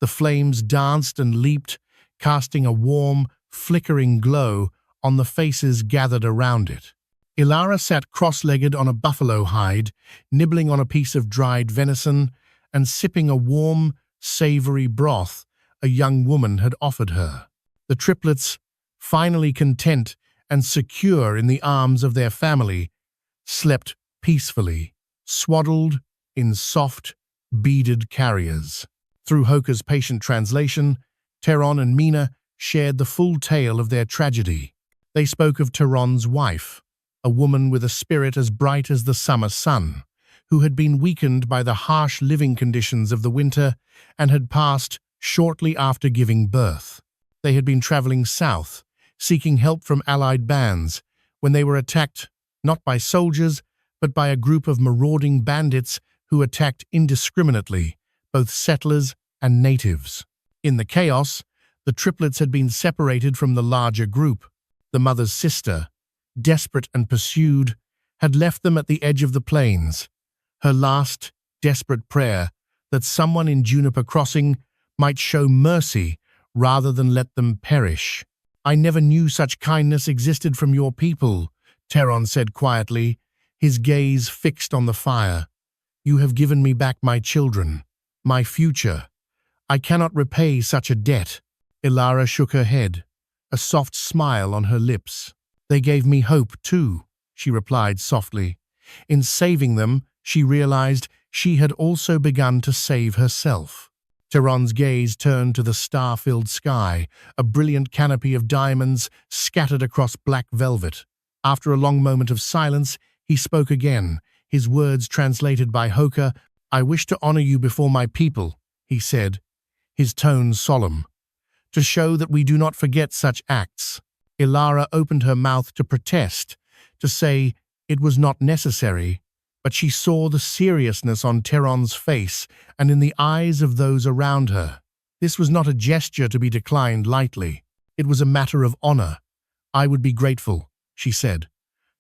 The flames danced and leaped, casting a warm, flickering glow on the faces gathered around it. Alara sat cross-legged on a buffalo hide, nibbling on a piece of dried venison and sipping a warm, savory broth a young woman had offered her. The triplets, finally content and secure in the arms of their family, slept peacefully, swaddled in soft, beaded carriers. Through Hoka's patient translation, Teron and Mina shared the full tale of their tragedy. They spoke of Teron's wife, a woman with a spirit as bright as the summer sun, who had been weakened by the harsh living conditions of the winter and had passed shortly after giving birth. They had been traveling south, seeking help from allied bands, when they were attacked not by soldiers, but by a group of marauding bandits who attacked indiscriminately both settlers and natives. In the chaos, the triplets had been separated from the larger group. The mother's sister, desperate and pursued, had left them at the edge of the plains, her last, desperate prayer that someone in Juniper Crossing might show mercy rather than let them perish. "I never knew such kindness existed from your people," Teron said quietly, his gaze fixed on the fire. "You have given me back my children, my future. I cannot repay such a debt." Ilara shook her head, a soft smile on her lips. "They gave me hope, too," she replied softly. In saving them, she realized she had also begun to save herself. Tehran's gaze turned to the star-filled sky, a brilliant canopy of diamonds scattered across black velvet. After a long moment of silence, he spoke again, his words translated by Hoka. "I wish to honor you before my people," he said, his tone solemn, "to show that we do not forget such acts." Ilara opened her mouth to protest, to say it was not necessary, but she saw the seriousness on Tehran's face and in the eyes of those around her. This was not a gesture to be declined lightly. It was a matter of honor. "I would be grateful," she said,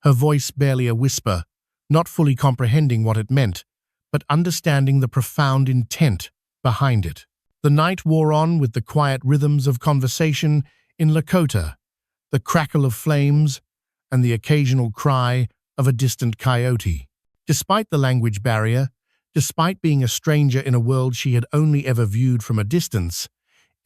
her voice barely a whisper, not fully comprehending what it meant, but understanding the profound intent behind it. The night wore on with the quiet rhythms of conversation in Lakota, the crackle of flames, and the occasional cry of a distant coyote. Despite the language barrier, despite being a stranger in a world she had only ever viewed from a distance,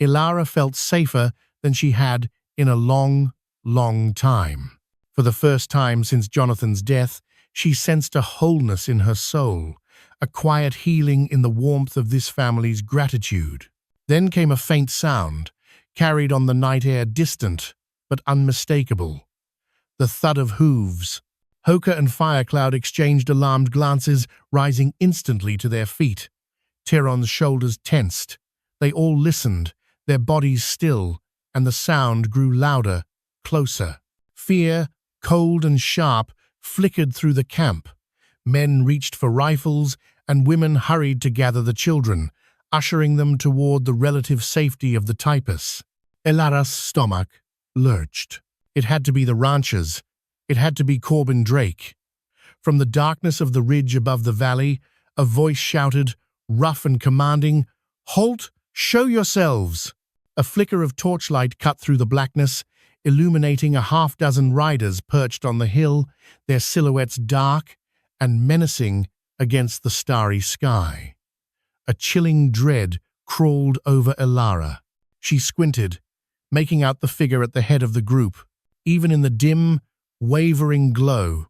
Ilara felt safer than she had in a long, long time. For the first time since Jonathan's death, she sensed a wholeness in her soul, a quiet healing in the warmth of this family's gratitude. Then came a faint sound, carried on the night air, distant but unmistakable. The thud of hooves. Hoka and Firecloud exchanged alarmed glances, rising instantly to their feet. Tehran's shoulders tensed. They all listened, their bodies still, and the sound grew louder, closer. Fear, cold and sharp, flickered through the camp. Men reached for rifles, and women hurried to gather the children, ushering them toward the relative safety of the typus. Ilara's stomach lurched. It had to be the ranchers. It had to be Corbin Drake. From the darkness of the ridge above the valley, a voice shouted, rough and commanding, "Halt! Show yourselves!" A flicker of torchlight cut through the blackness, illuminating a half-dozen riders perched on the hill, their silhouettes dark and menacing against the starry sky. A chilling dread crawled over Ilara. She squinted, making out the figure at the head of the group. Even in the dim, wavering glow,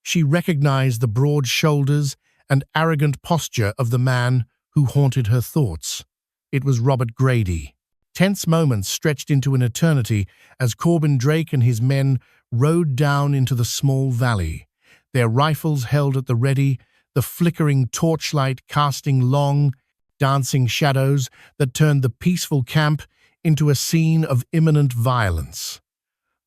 she recognized the broad shoulders and arrogant posture of the man who haunted her thoughts. It was Robert Grady. Tense moments stretched into an eternity as Corbin Drake and his men rode down into the small valley, their rifles held at the ready, the flickering torchlight casting long, dancing shadows that turned the peaceful camp into a scene of imminent violence.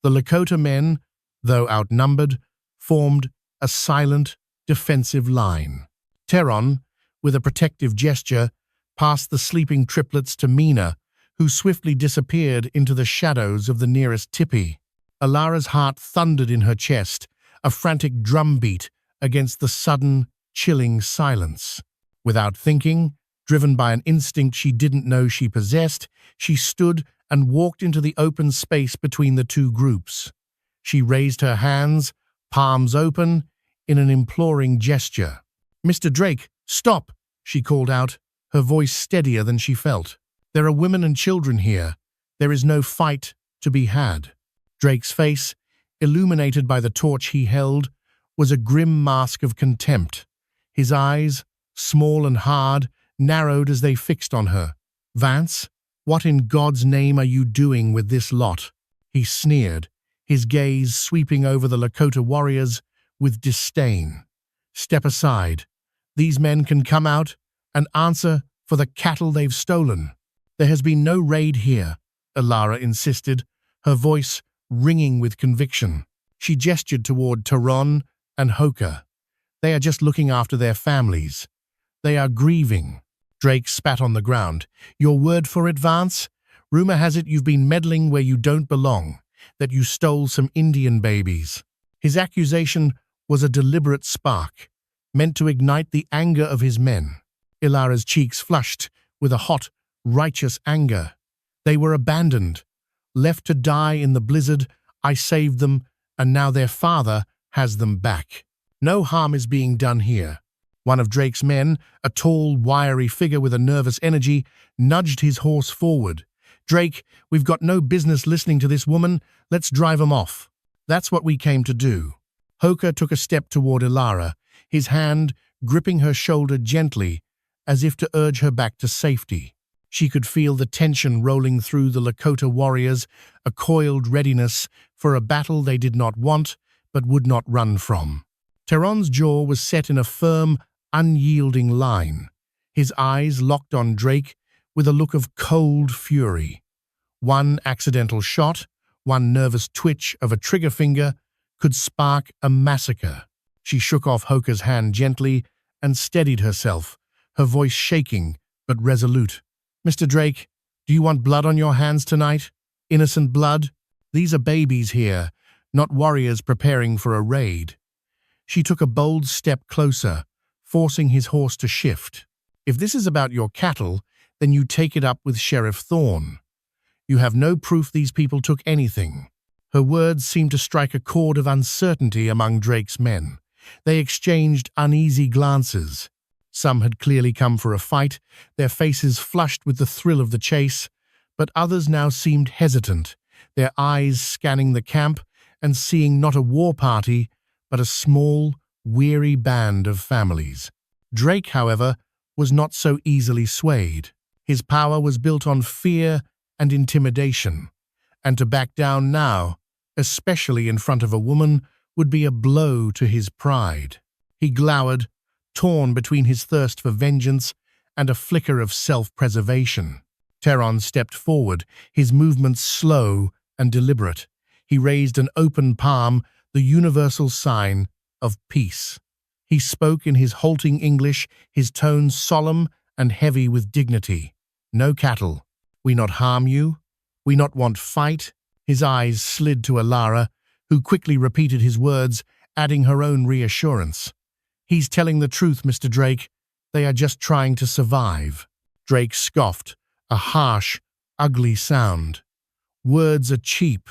The Lakota men, though outnumbered, formed a silent, defensive line. Tehran, with a protective gesture, passed the sleeping triplets to Mina, who swiftly disappeared into the shadows of the nearest tipi. Ilara's heart thundered in her chest, a frantic drumbeat against the sudden, chilling silence. Without thinking, driven by an instinct she didn't know she possessed, she stood and walked into the open space between the two groups. She raised her hands, palms open, in an imploring gesture. "Mr. Drake, stop!" she called out, her voice steadier than she felt. "There are women and children here. There is no fight to be had." Drake's face, illuminated by the torch he held, was a grim mask of contempt. His eyes, small and hard, narrowed as they fixed on her. "Vance, what in God's name are you doing with this lot?" he sneered, his gaze sweeping over the Lakota warriors with disdain. "Step aside. These men can come out and answer for the cattle they've stolen." "There has been no raid here," Ilara insisted, her voice ringing with conviction. She gestured toward Tehran and Hoka. "They are just looking after their families. They are grieving." Drake spat on the ground. "Your word for it, Vance? Rumor has it you've been meddling where you don't belong, that you stole some Indian babies." His accusation was a deliberate spark, meant to ignite the anger of his men. Ilara's cheeks flushed with a hot, righteous anger. They were abandoned, left to die in the blizzard. I saved them, and now their father has them back. No harm is being done here. One of Drake's men, a tall, wiry figure with a nervous energy, nudged his horse forward. Drake, we've got no business listening to this woman. Let's drive him off. That's what we came to do. Hoka took a step toward Ilara, his hand gripping her shoulder gently, as if to urge her back to safety. She could feel the tension rolling through the Lakota warriors, a coiled readiness for a battle they did not want but would not run from. Tehran's jaw was set in a firm, unyielding line, his eyes locked on Drake with a look of cold fury. One accidental shot, one nervous twitch of a trigger finger could spark a massacre. She shook off Hoka's hand gently and steadied herself, her voice shaking but resolute. Mr. Drake, do you want blood on your hands tonight? Innocent blood? These are babies here, not warriors preparing for a raid. She took a bold step closer, forcing his horse to shift. If this is about your cattle, then you take it up with Sheriff Thorne. You have no proof these people took anything. Her words seemed to strike a chord of uncertainty among Drake's men. They exchanged uneasy glances. Some had clearly come for a fight, their faces flushed with the thrill of the chase, but others now seemed hesitant, their eyes scanning the camp and seeing not a war party, but a small, weary band of families. Drake, however, was not so easily swayed. His power was built on fear and intimidation, and to back down now, especially in front of a woman, would be a blow to his pride. He glowered, torn between his thirst for vengeance and a flicker of self-preservation. Tehran stepped forward, his movements slow and deliberate. He raised an open palm, the universal sign of peace. He spoke in his halting English, his tone solemn and heavy with dignity. No cattle. We not harm you. We not want fight. His eyes slid to Ilara, who quickly repeated his words, adding her own reassurance. He's telling the truth, Mr. Drake. They are just trying to survive. Drake scoffed, a harsh, ugly sound. Words are cheap.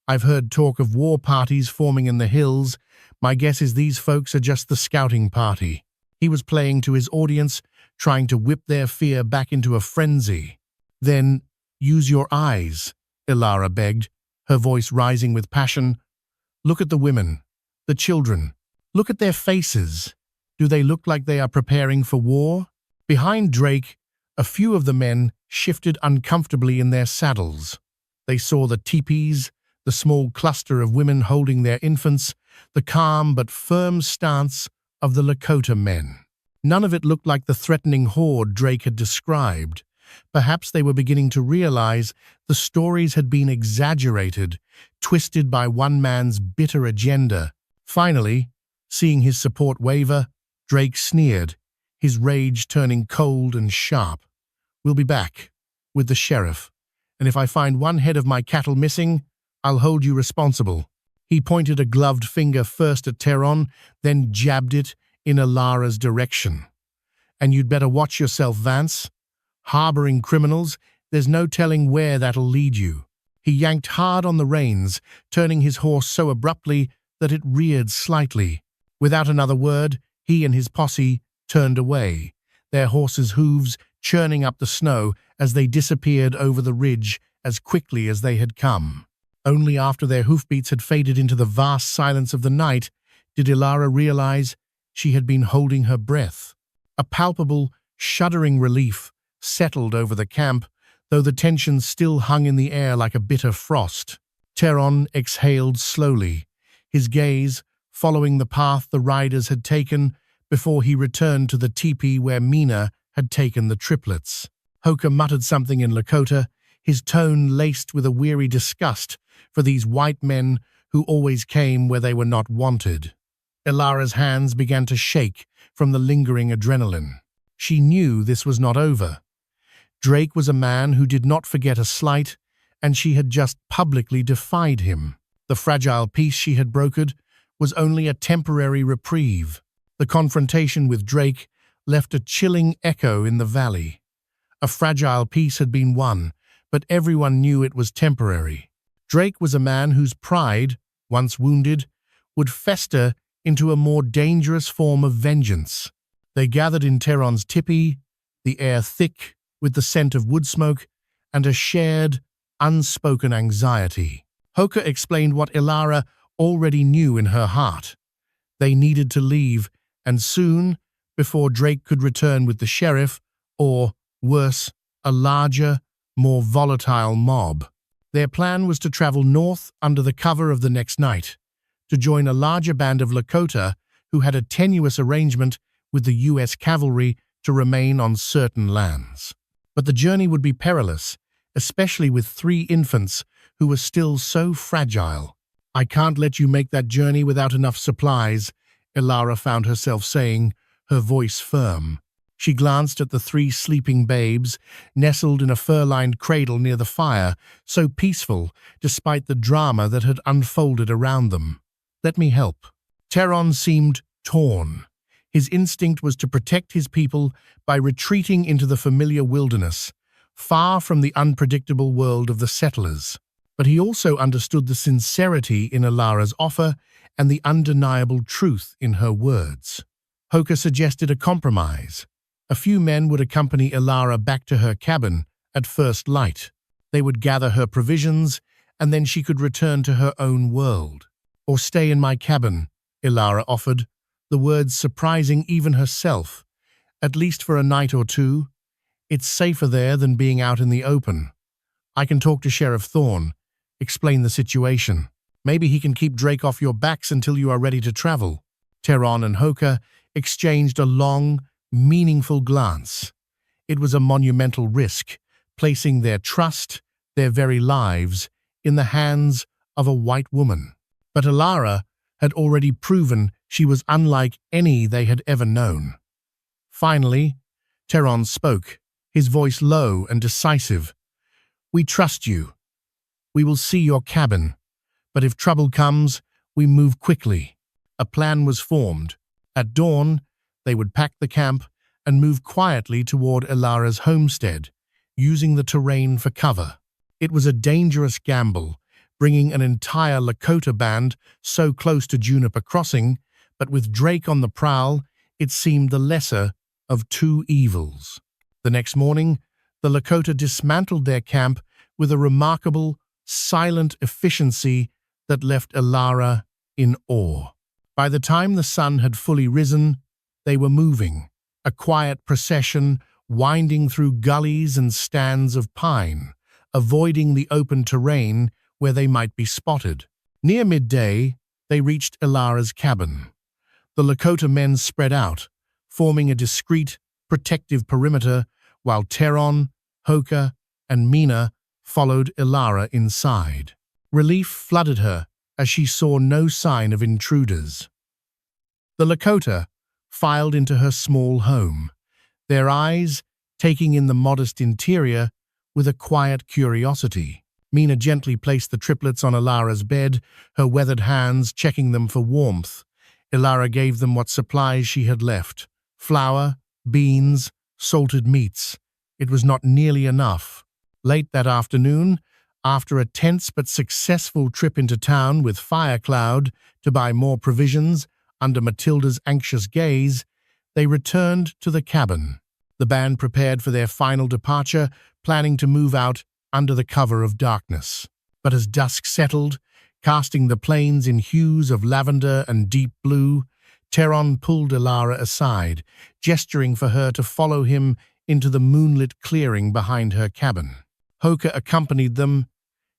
I've heard talk of war parties forming in the hills. My guess is these folks are just the scouting party. He was playing to his audience, trying to whip their fear back into a frenzy. Then, use your eyes, Ilara begged, her voice rising with passion. Look at the women, the children. Look at their faces. Do they look like they are preparing for war? Behind Drake, a few of the men shifted uncomfortably in their saddles. They saw the teepees, the small cluster of women holding their infants, the calm but firm stance of the Lakota men. None of it looked like the threatening horde Drake had described. Perhaps they were beginning to realize the stories had been exaggerated, twisted by one man's bitter agenda. Finally, seeing his support waver, Drake sneered, his rage turning cold and sharp. We'll be back, with the sheriff, and if I find one head of my cattle missing, I'll hold you responsible. He pointed a gloved finger first at Tehran, then jabbed it in Ilara's direction. And you'd better watch yourself, Vance. Harboring criminals, there's no telling where that'll lead you. He yanked hard on the reins, turning his horse so abruptly that it reared slightly. Without another word, he and his posse turned away, their horses' hooves churning up the snow as they disappeared over the ridge as quickly as they had come. Only after their hoofbeats had faded into the vast silence of the night did Ilara realize she had been holding her breath. A palpable, shuddering relief settled over the camp, though the tension still hung in the air like a bitter frost. Tehran exhaled slowly, his gaze following the path the riders had taken before he returned to the teepee where Mina had taken the triplets. Hoka muttered something in Lakota, his tone laced with a weary disgust for these white men who always came where they were not wanted. Ilara's hands began to shake from the lingering adrenaline. She knew this was not over. Drake was a man who did not forget a slight, and she had just publicly defied him. The fragile peace she had brokered was only a temporary reprieve. The confrontation with Drake left a chilling echo in the valley. A fragile peace had been won, but everyone knew it was temporary. Drake was a man whose pride, once wounded, would fester into a more dangerous form of vengeance. They gathered in Teron's tipi, the air thick with the scent of wood smoke and a shared, unspoken anxiety. Hoka explained what Ilara already knew in her heart. They needed to leave, and soon, before Drake could return with the sheriff, or, worse, a larger, more volatile mob. Their plan was to travel north under the cover of the next night, to join a larger band of Lakota who had a tenuous arrangement with the U.S. cavalry to remain on certain lands. But the journey would be perilous, especially with 3 infants who were still so fragile. "I can't let you make that journey without enough supplies," Ilara found herself saying, her voice firm. She glanced at the 3 sleeping babes, nestled in a fur-lined cradle near the fire, so peaceful despite the drama that had unfolded around them. "Let me help." Teron seemed torn. His instinct was to protect his people by retreating into the familiar wilderness, far from the unpredictable world of the settlers. But he also understood the sincerity in Ilara's offer and the undeniable truth in her words. Hoka suggested a compromise. A few men would accompany Ilara back to her cabin at first light. They would gather her provisions, and then she could return to her own world. "Or stay in my cabin," Ilara offered, the words surprising even herself. "At least for a night or 2. It's safer there than being out in the open. I can talk to Sheriff Thorne, explain the situation. Maybe he can keep Drake off your backs until you are ready to travel." Teron and Hoka exchanged a long, meaningful glance. It was a monumental risk, placing their trust, their very lives, in the hands of a white woman. But Ilara had already proven she was unlike any they had ever known. Finally, Teron spoke, his voice low and decisive. "We trust you. We will see your cabin. But if trouble comes, we move quickly." A plan was formed. At dawn, they would pack the camp and move quietly toward Ilara's homestead, using the terrain for cover. It was a dangerous gamble, bringing an entire Lakota band so close to Juniper Crossing, but with Drake on the prowl, it seemed the lesser of 2 evils. The next morning, the Lakota dismantled their camp with a remarkable, silent efficiency that left Ilara in awe. By the time the sun had fully risen, they were moving, a quiet procession winding through gullies and stands of pine, avoiding the open terrain where they might be spotted. Near midday, they reached Ilara's cabin. The Lakota men spread out, forming a discreet, protective perimeter, while Teron, Hoka, and Mina followed Ilara inside. Relief flooded her as she saw no sign of intruders. The Lakota filed into her small home, their eyes taking in the modest interior with a quiet curiosity. Mina gently placed the triplets on Ilara's bed, her weathered hands checking them for warmth. Ilara gave them what supplies she had left: flour, beans, salted meats. It was not nearly enough. Late that afternoon, after a tense but successful trip into town with Firecloud to buy more provisions under Matilda's anxious gaze, they returned to the cabin. The band prepared for their final departure, planning to move out under the cover of darkness. But as dusk settled, casting the plains in hues of lavender and deep blue, Teron pulled Ilara aside, gesturing for her to follow him into the moonlit clearing behind her cabin. Hoka accompanied them,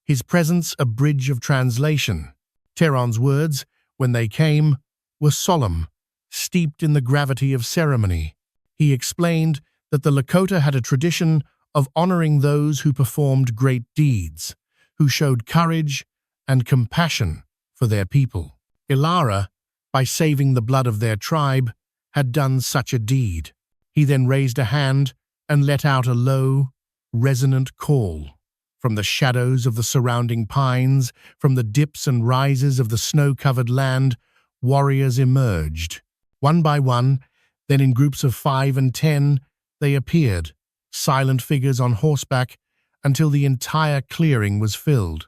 his presence a bridge of translation. Teron's words, when they came, were solemn, steeped in the gravity of ceremony. He explained that the Lakota had a tradition of honoring those who performed great deeds, who showed courage and compassion for their people. Ilara, by saving the blood of their tribe, had done such a deed. He then raised a hand and let out a low, resonant call. From the shadows of the surrounding pines, from the dips and rises of the snow-covered land, warriors emerged. One by one, then in groups of 5 and 10, they appeared, silent figures on horseback, until the entire clearing was filled.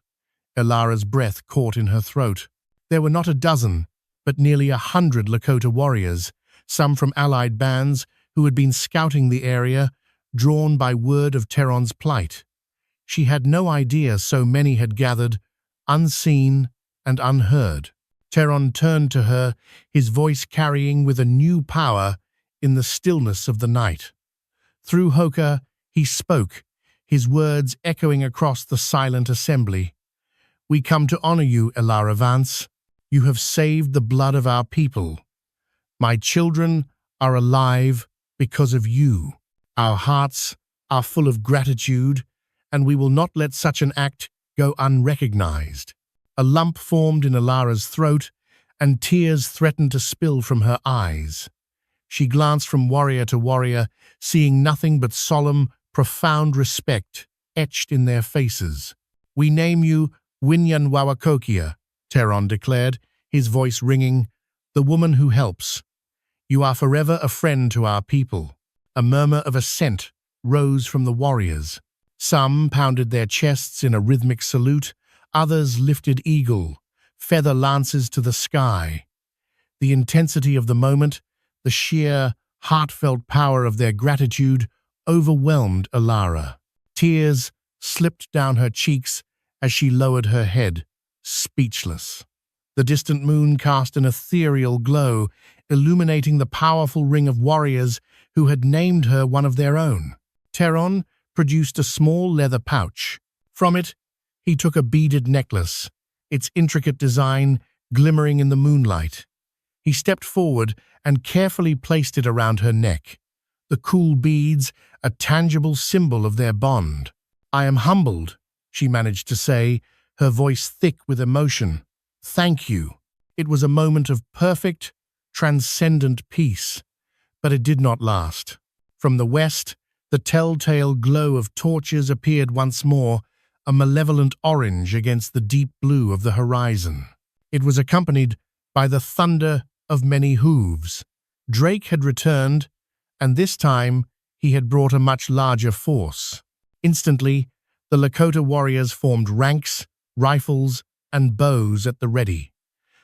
Ilara's breath caught in her throat. There were not a dozen, but nearly 100 Lakota warriors, some from allied bands who had been scouting the area, drawn by word of Teron's plight. She had no idea so many had gathered, unseen and unheard. Teron turned to her, his voice carrying with a new power in the stillness of the night. Through Hoka, he spoke, his words echoing across the silent assembly. "We come to honor you, Elara Vance. You have saved the blood of our people. My children are alive because of you. Our hearts are full of gratitude, and we will not let such an act go unrecognized." A lump formed in Elara's throat, and tears threatened to spill from her eyes. She glanced from warrior to warrior, seeing nothing but solemn, profound respect etched in their faces. "We name you Winyan Wawakokia," Teron declared, his voice ringing, "the woman who helps. You are forever a friend to our people." A murmur of assent rose from the warriors. Some pounded their chests in a rhythmic salute, others lifted eagle, feather lances to the sky. The intensity of the moment, the sheer, heartfelt power of their gratitude overwhelmed Elara. Tears slipped down her cheeks as she lowered her head, speechless. The distant moon cast an ethereal glow, illuminating the powerful ring of warriors who had named her one of their own. Teron produced a small leather pouch. From it, he took a beaded necklace, its intricate design glimmering in the moonlight. He stepped forward and carefully placed it around her neck, the cool beads a tangible symbol of their bond. "I am humbled," she managed to say, her voice thick with emotion. "Thank you." It was a moment of perfect, transcendent peace, but it did not last. From the west, the telltale glow of torches appeared once more, a malevolent orange against the deep blue of the horizon. It was accompanied by the thunder of many hooves. Drake had returned, and this time he had brought a much larger force. Instantly, the Lakota warriors formed ranks, rifles, and bows at the ready.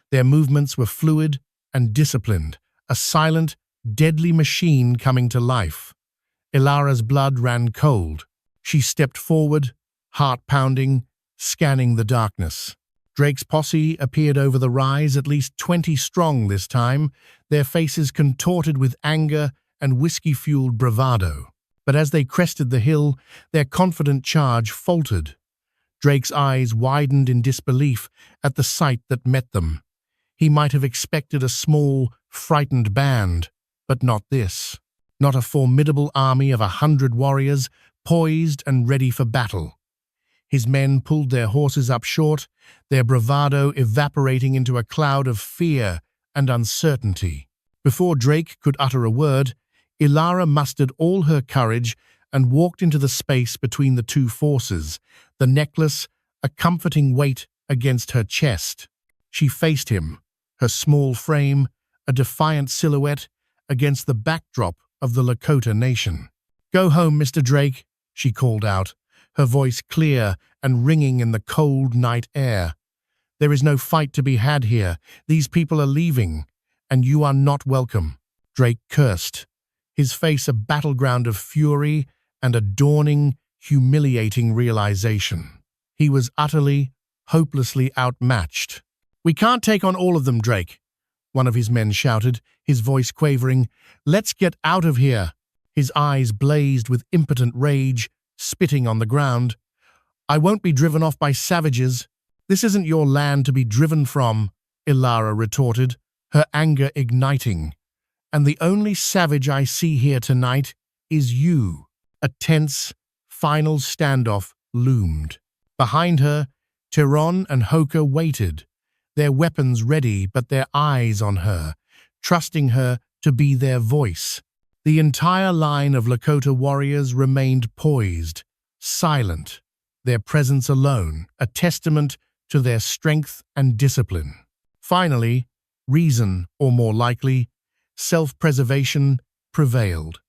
Their movements were fluid and disciplined, a silent, deadly machine coming to life. Elara's blood ran cold. She stepped forward, heart pounding, scanning the darkness. Drake's posse appeared over the rise, at least 20 strong this time, their faces contorted with anger and whiskey-fueled bravado. But as they crested the hill, their confident charge faltered. Drake's eyes widened in disbelief at the sight that met them. He might have expected a small, frightened band, but not this. Not a formidable army of 100 warriors, poised and ready for battle. His men pulled their horses up short, their bravado evaporating into a cloud of fear and uncertainty. Before Drake could utter a word, Elara mustered all her courage and walked into the space between the two forces, the necklace a comforting weight against her chest. She faced him, her small frame a defiant silhouette against the backdrop of the Lakota nation. "Go home, Mr. Drake," she called out, her voice clear and ringing in the cold night air. "There is no fight to be had here. These people are leaving, and you are not welcome." Drake cursed, his face a battleground of fury and a dawning, humiliating realization. He was utterly, hopelessly outmatched. "We can't take on all of them, Drake," one of his men shouted, his voice quavering. "Let's get out of here." His eyes blazed with impotent rage, spitting on the ground. "I won't be driven off by savages. This isn't your land to be driven from," Elara retorted, her anger igniting. "And the only savage I see here tonight is you." A tense, final standoff loomed. Behind her, Teron and Hoka waited, their weapons ready but their eyes on her, trusting her to be their voice. The entire line of Lakota warriors remained poised, silent, their presence alone, a testament to their strength and discipline. Finally, reason, or more likely, self-preservation, prevailed.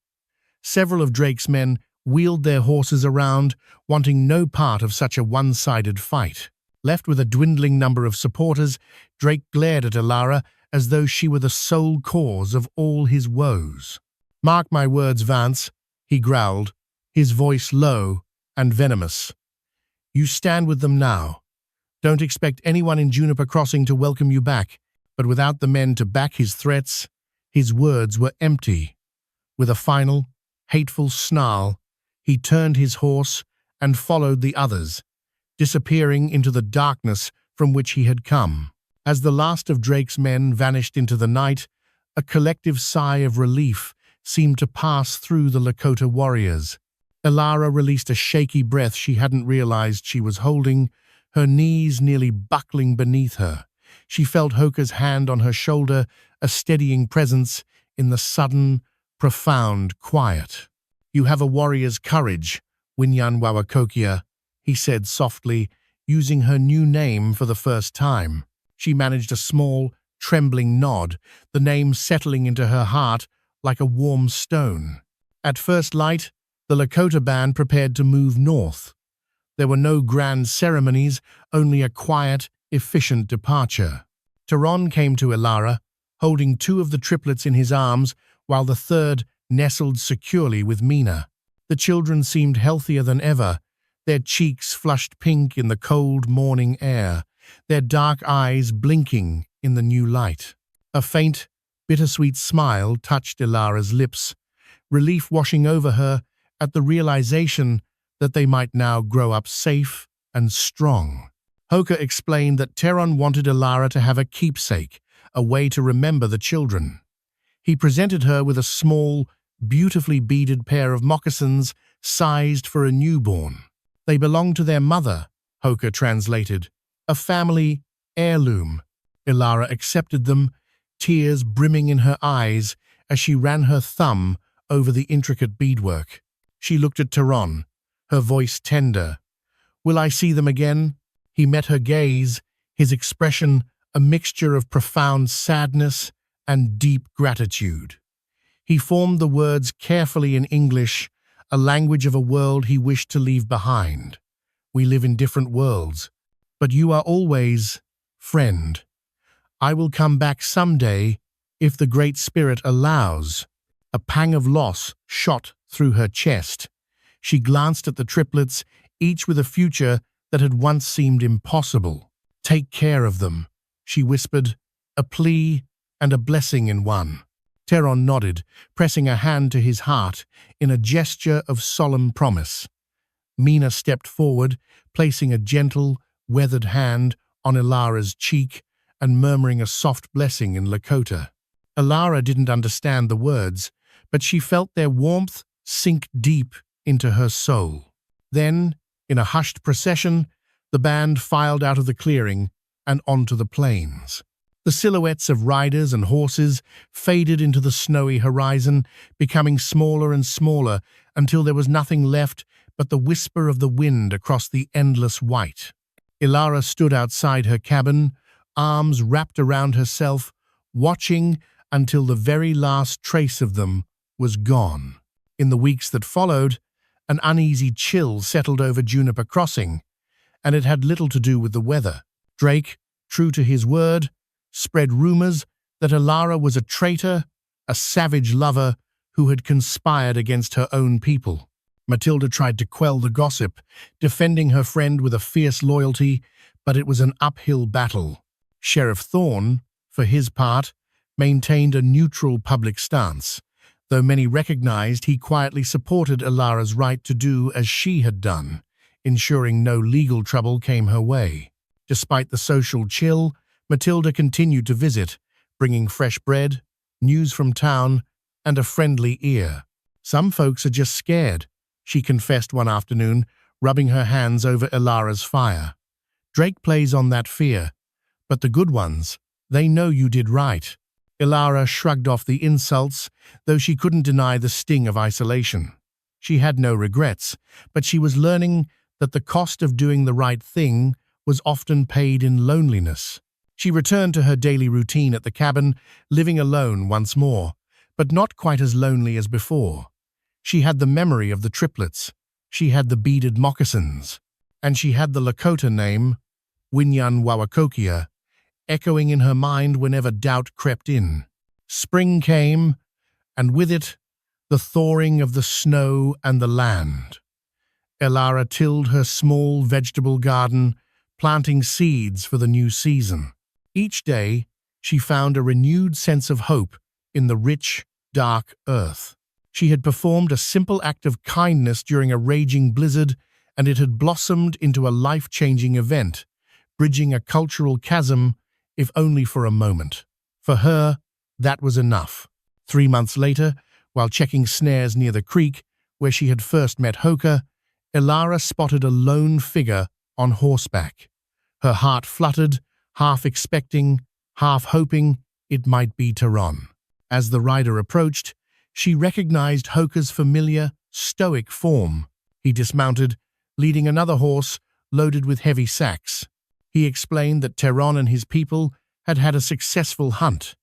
Several of Drake's men wheeled their horses around, wanting no part of such a one-sided fight. Left with a dwindling number of supporters, Drake glared at Elara as though she were the sole cause of all his woes. "Mark my words, Vance," he growled, his voice low and venomous. "You stand with them now. Don't expect anyone in Juniper Crossing to welcome you back." But without the men to back his threats, his words were empty. With a final, hateful snarl, he turned his horse and followed the others, disappearing into the darkness from which he had come. As the last of Drake's men vanished into the night, a collective sigh of relief seemed to pass through the Lakota warriors. Elara released a shaky breath she hadn't realized she was holding, her knees nearly buckling beneath her. She felt Hoka's hand on her shoulder, a steadying presence in the sudden, profound quiet. "You have a warrior's courage, Winyan Wawakokia," he said softly, using her new name for the first time. She managed a small, trembling nod, the name settling into her heart like a warm stone. At first light, the Lakota band prepared to move north. There were no grand ceremonies, only a quiet, efficient departure. Tehran came to Elara, holding two of the triplets in his arms, while the third nestled securely with Mina. The children seemed healthier than ever, their cheeks flushed pink in the cold morning air, their dark eyes blinking in the new light. A faint, bittersweet smile touched Elara's lips, relief washing over her at the realization that they might now grow up safe and strong. Hoka explained that Tehran wanted Elara to have a keepsake, a way to remember the children. He presented her with a small, beautifully beaded pair of moccasins sized for a newborn. "They belong to their mother," Hoka translated. "A family heirloom." Elara accepted them, tears brimming in her eyes as she ran her thumb over the intricate beadwork. She looked at Tehran, her voice tender. "Will I see them again?" He met her gaze, his expression a mixture of profound sadness and deep gratitude. He formed the words carefully in English, a language of a world he wished to leave behind. "We live in different worlds, but you are always, friend. I will come back someday, if the Great Spirit allows." A pang of loss shot through her chest. She glanced at the triplets, each with a future that had once seemed impossible. "Take care of them," she whispered, a plea and a blessing in one. Tehran nodded, pressing a hand to his heart in a gesture of solemn promise. Mina stepped forward, placing a gentle, weathered hand on Elara's cheek and murmuring a soft blessing in Lakota. Elara didn't understand the words, but she felt their warmth sink deep into her soul. Then, in a hushed procession, the band filed out of the clearing and onto the plains. The silhouettes of riders and horses faded into the snowy horizon, becoming smaller and smaller until there was nothing left but the whisper of the wind across the endless white. Elara stood outside her cabin, arms wrapped around herself, watching until the very last trace of them was gone. In the weeks that followed, an uneasy chill settled over Juniper Crossing, and it had little to do with the weather. Drake, true to his word, spread rumors that Elara was a traitor, a savage lover who had conspired against her own people. Matilda tried to quell the gossip, defending her friend with a fierce loyalty, but it was an uphill battle. Sheriff Thorne, for his part, maintained a neutral public stance, though many recognized he quietly supported Elara's right to do as she had done, ensuring no legal trouble came her way. Despite the social chill, Matilda continued to visit, bringing fresh bread, news from town, and a friendly ear. "Some folks are just scared," she confessed one afternoon, rubbing her hands over Elara's fire. "Drake plays on that fear, but the good ones, they know you did right." Elara shrugged off the insults, though she couldn't deny the sting of isolation. She had no regrets, but she was learning that the cost of doing the right thing was often paid in loneliness. She returned to her daily routine at the cabin, living alone once more, but not quite as lonely as before. She had the memory of the triplets, she had the beaded moccasins, and she had the Lakota name, Winyan Wawakokia, echoing in her mind whenever doubt crept in. Spring came, and with it, the thawing of the snow and the land. Elara tilled her small vegetable garden, planting seeds for the new season. Each day, she found a renewed sense of hope in the rich, dark earth. She had performed a simple act of kindness during a raging blizzard, and it had blossomed into a life-changing event, bridging a cultural chasm, if only for a moment. For her, that was enough. 3 months later, while checking snares near the creek where she had first met Hoka, Elara spotted a lone figure on horseback. Her heart fluttered, half expecting, half hoping it might be Tehran. As the rider approached, she recognized Hoka's familiar, stoic form. He dismounted, leading another horse loaded with heavy sacks. He explained that Tehran and his people had had a successful hunt,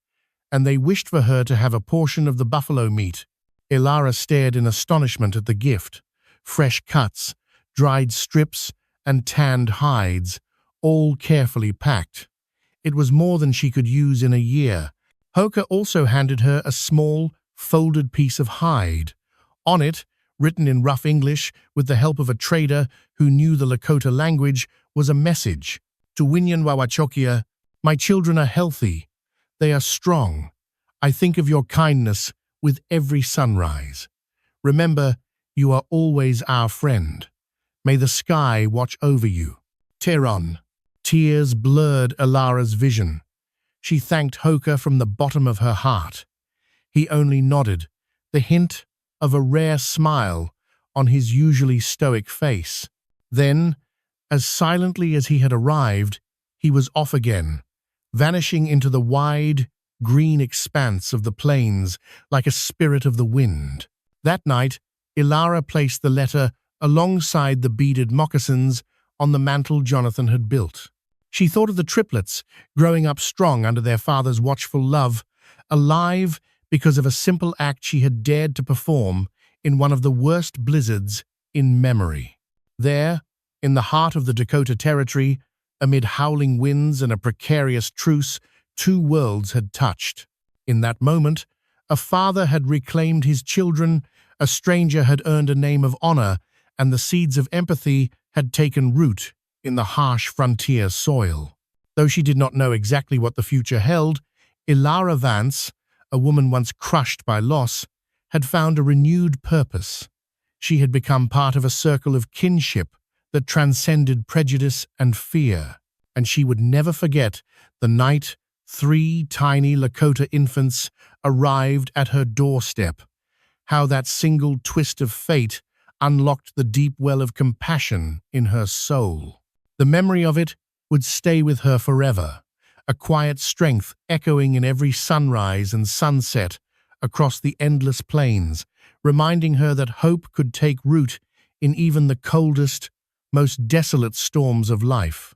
and they wished for her to have a portion of the buffalo meat. Elara stared in astonishment at the gift. Fresh cuts, dried strips, and tanned hides, all carefully packed. It was more than she could use in a year. Hoka also handed her a small, folded piece of hide. On it, written in rough English with the help of a trader who knew the Lakota language, was a message. To Winyan Wawachokia, my children are healthy. They are strong. I think of your kindness with every sunrise. Remember, you are always our friend. May the sky watch over you. Tehran. Tears blurred Elara's vision. She thanked Hoka from the bottom of her heart. He only nodded, the hint of a rare smile on his usually stoic face. Then, as silently as he had arrived, he was off again, vanishing into the wide, green expanse of the plains like a spirit of the wind. That night, Elara placed the letter alongside the beaded moccasins on the mantle Jonathan had built. She thought of the triplets growing up strong under their father's watchful love, alive because of a simple act she had dared to perform in one of the worst blizzards in memory. There, in the heart of the Dakota Territory, amid howling winds and a precarious truce, 2 worlds had touched. In that moment, a father had reclaimed his children, a stranger had earned a name of honor, and the seeds of empathy had taken root in the harsh frontier soil. Though she did not know exactly what the future held, Elara Vance, a woman once crushed by loss, had found a renewed purpose. She had become part of a circle of kinship that transcended prejudice and fear, and she would never forget the night 3 tiny Lakota infants arrived at her doorstep, how that single twist of fate unlocked the deep well of compassion in her soul. The memory of it would stay with her forever, a quiet strength echoing in every sunrise and sunset across the endless plains, reminding her that hope could take root in even the coldest, most desolate storms of life.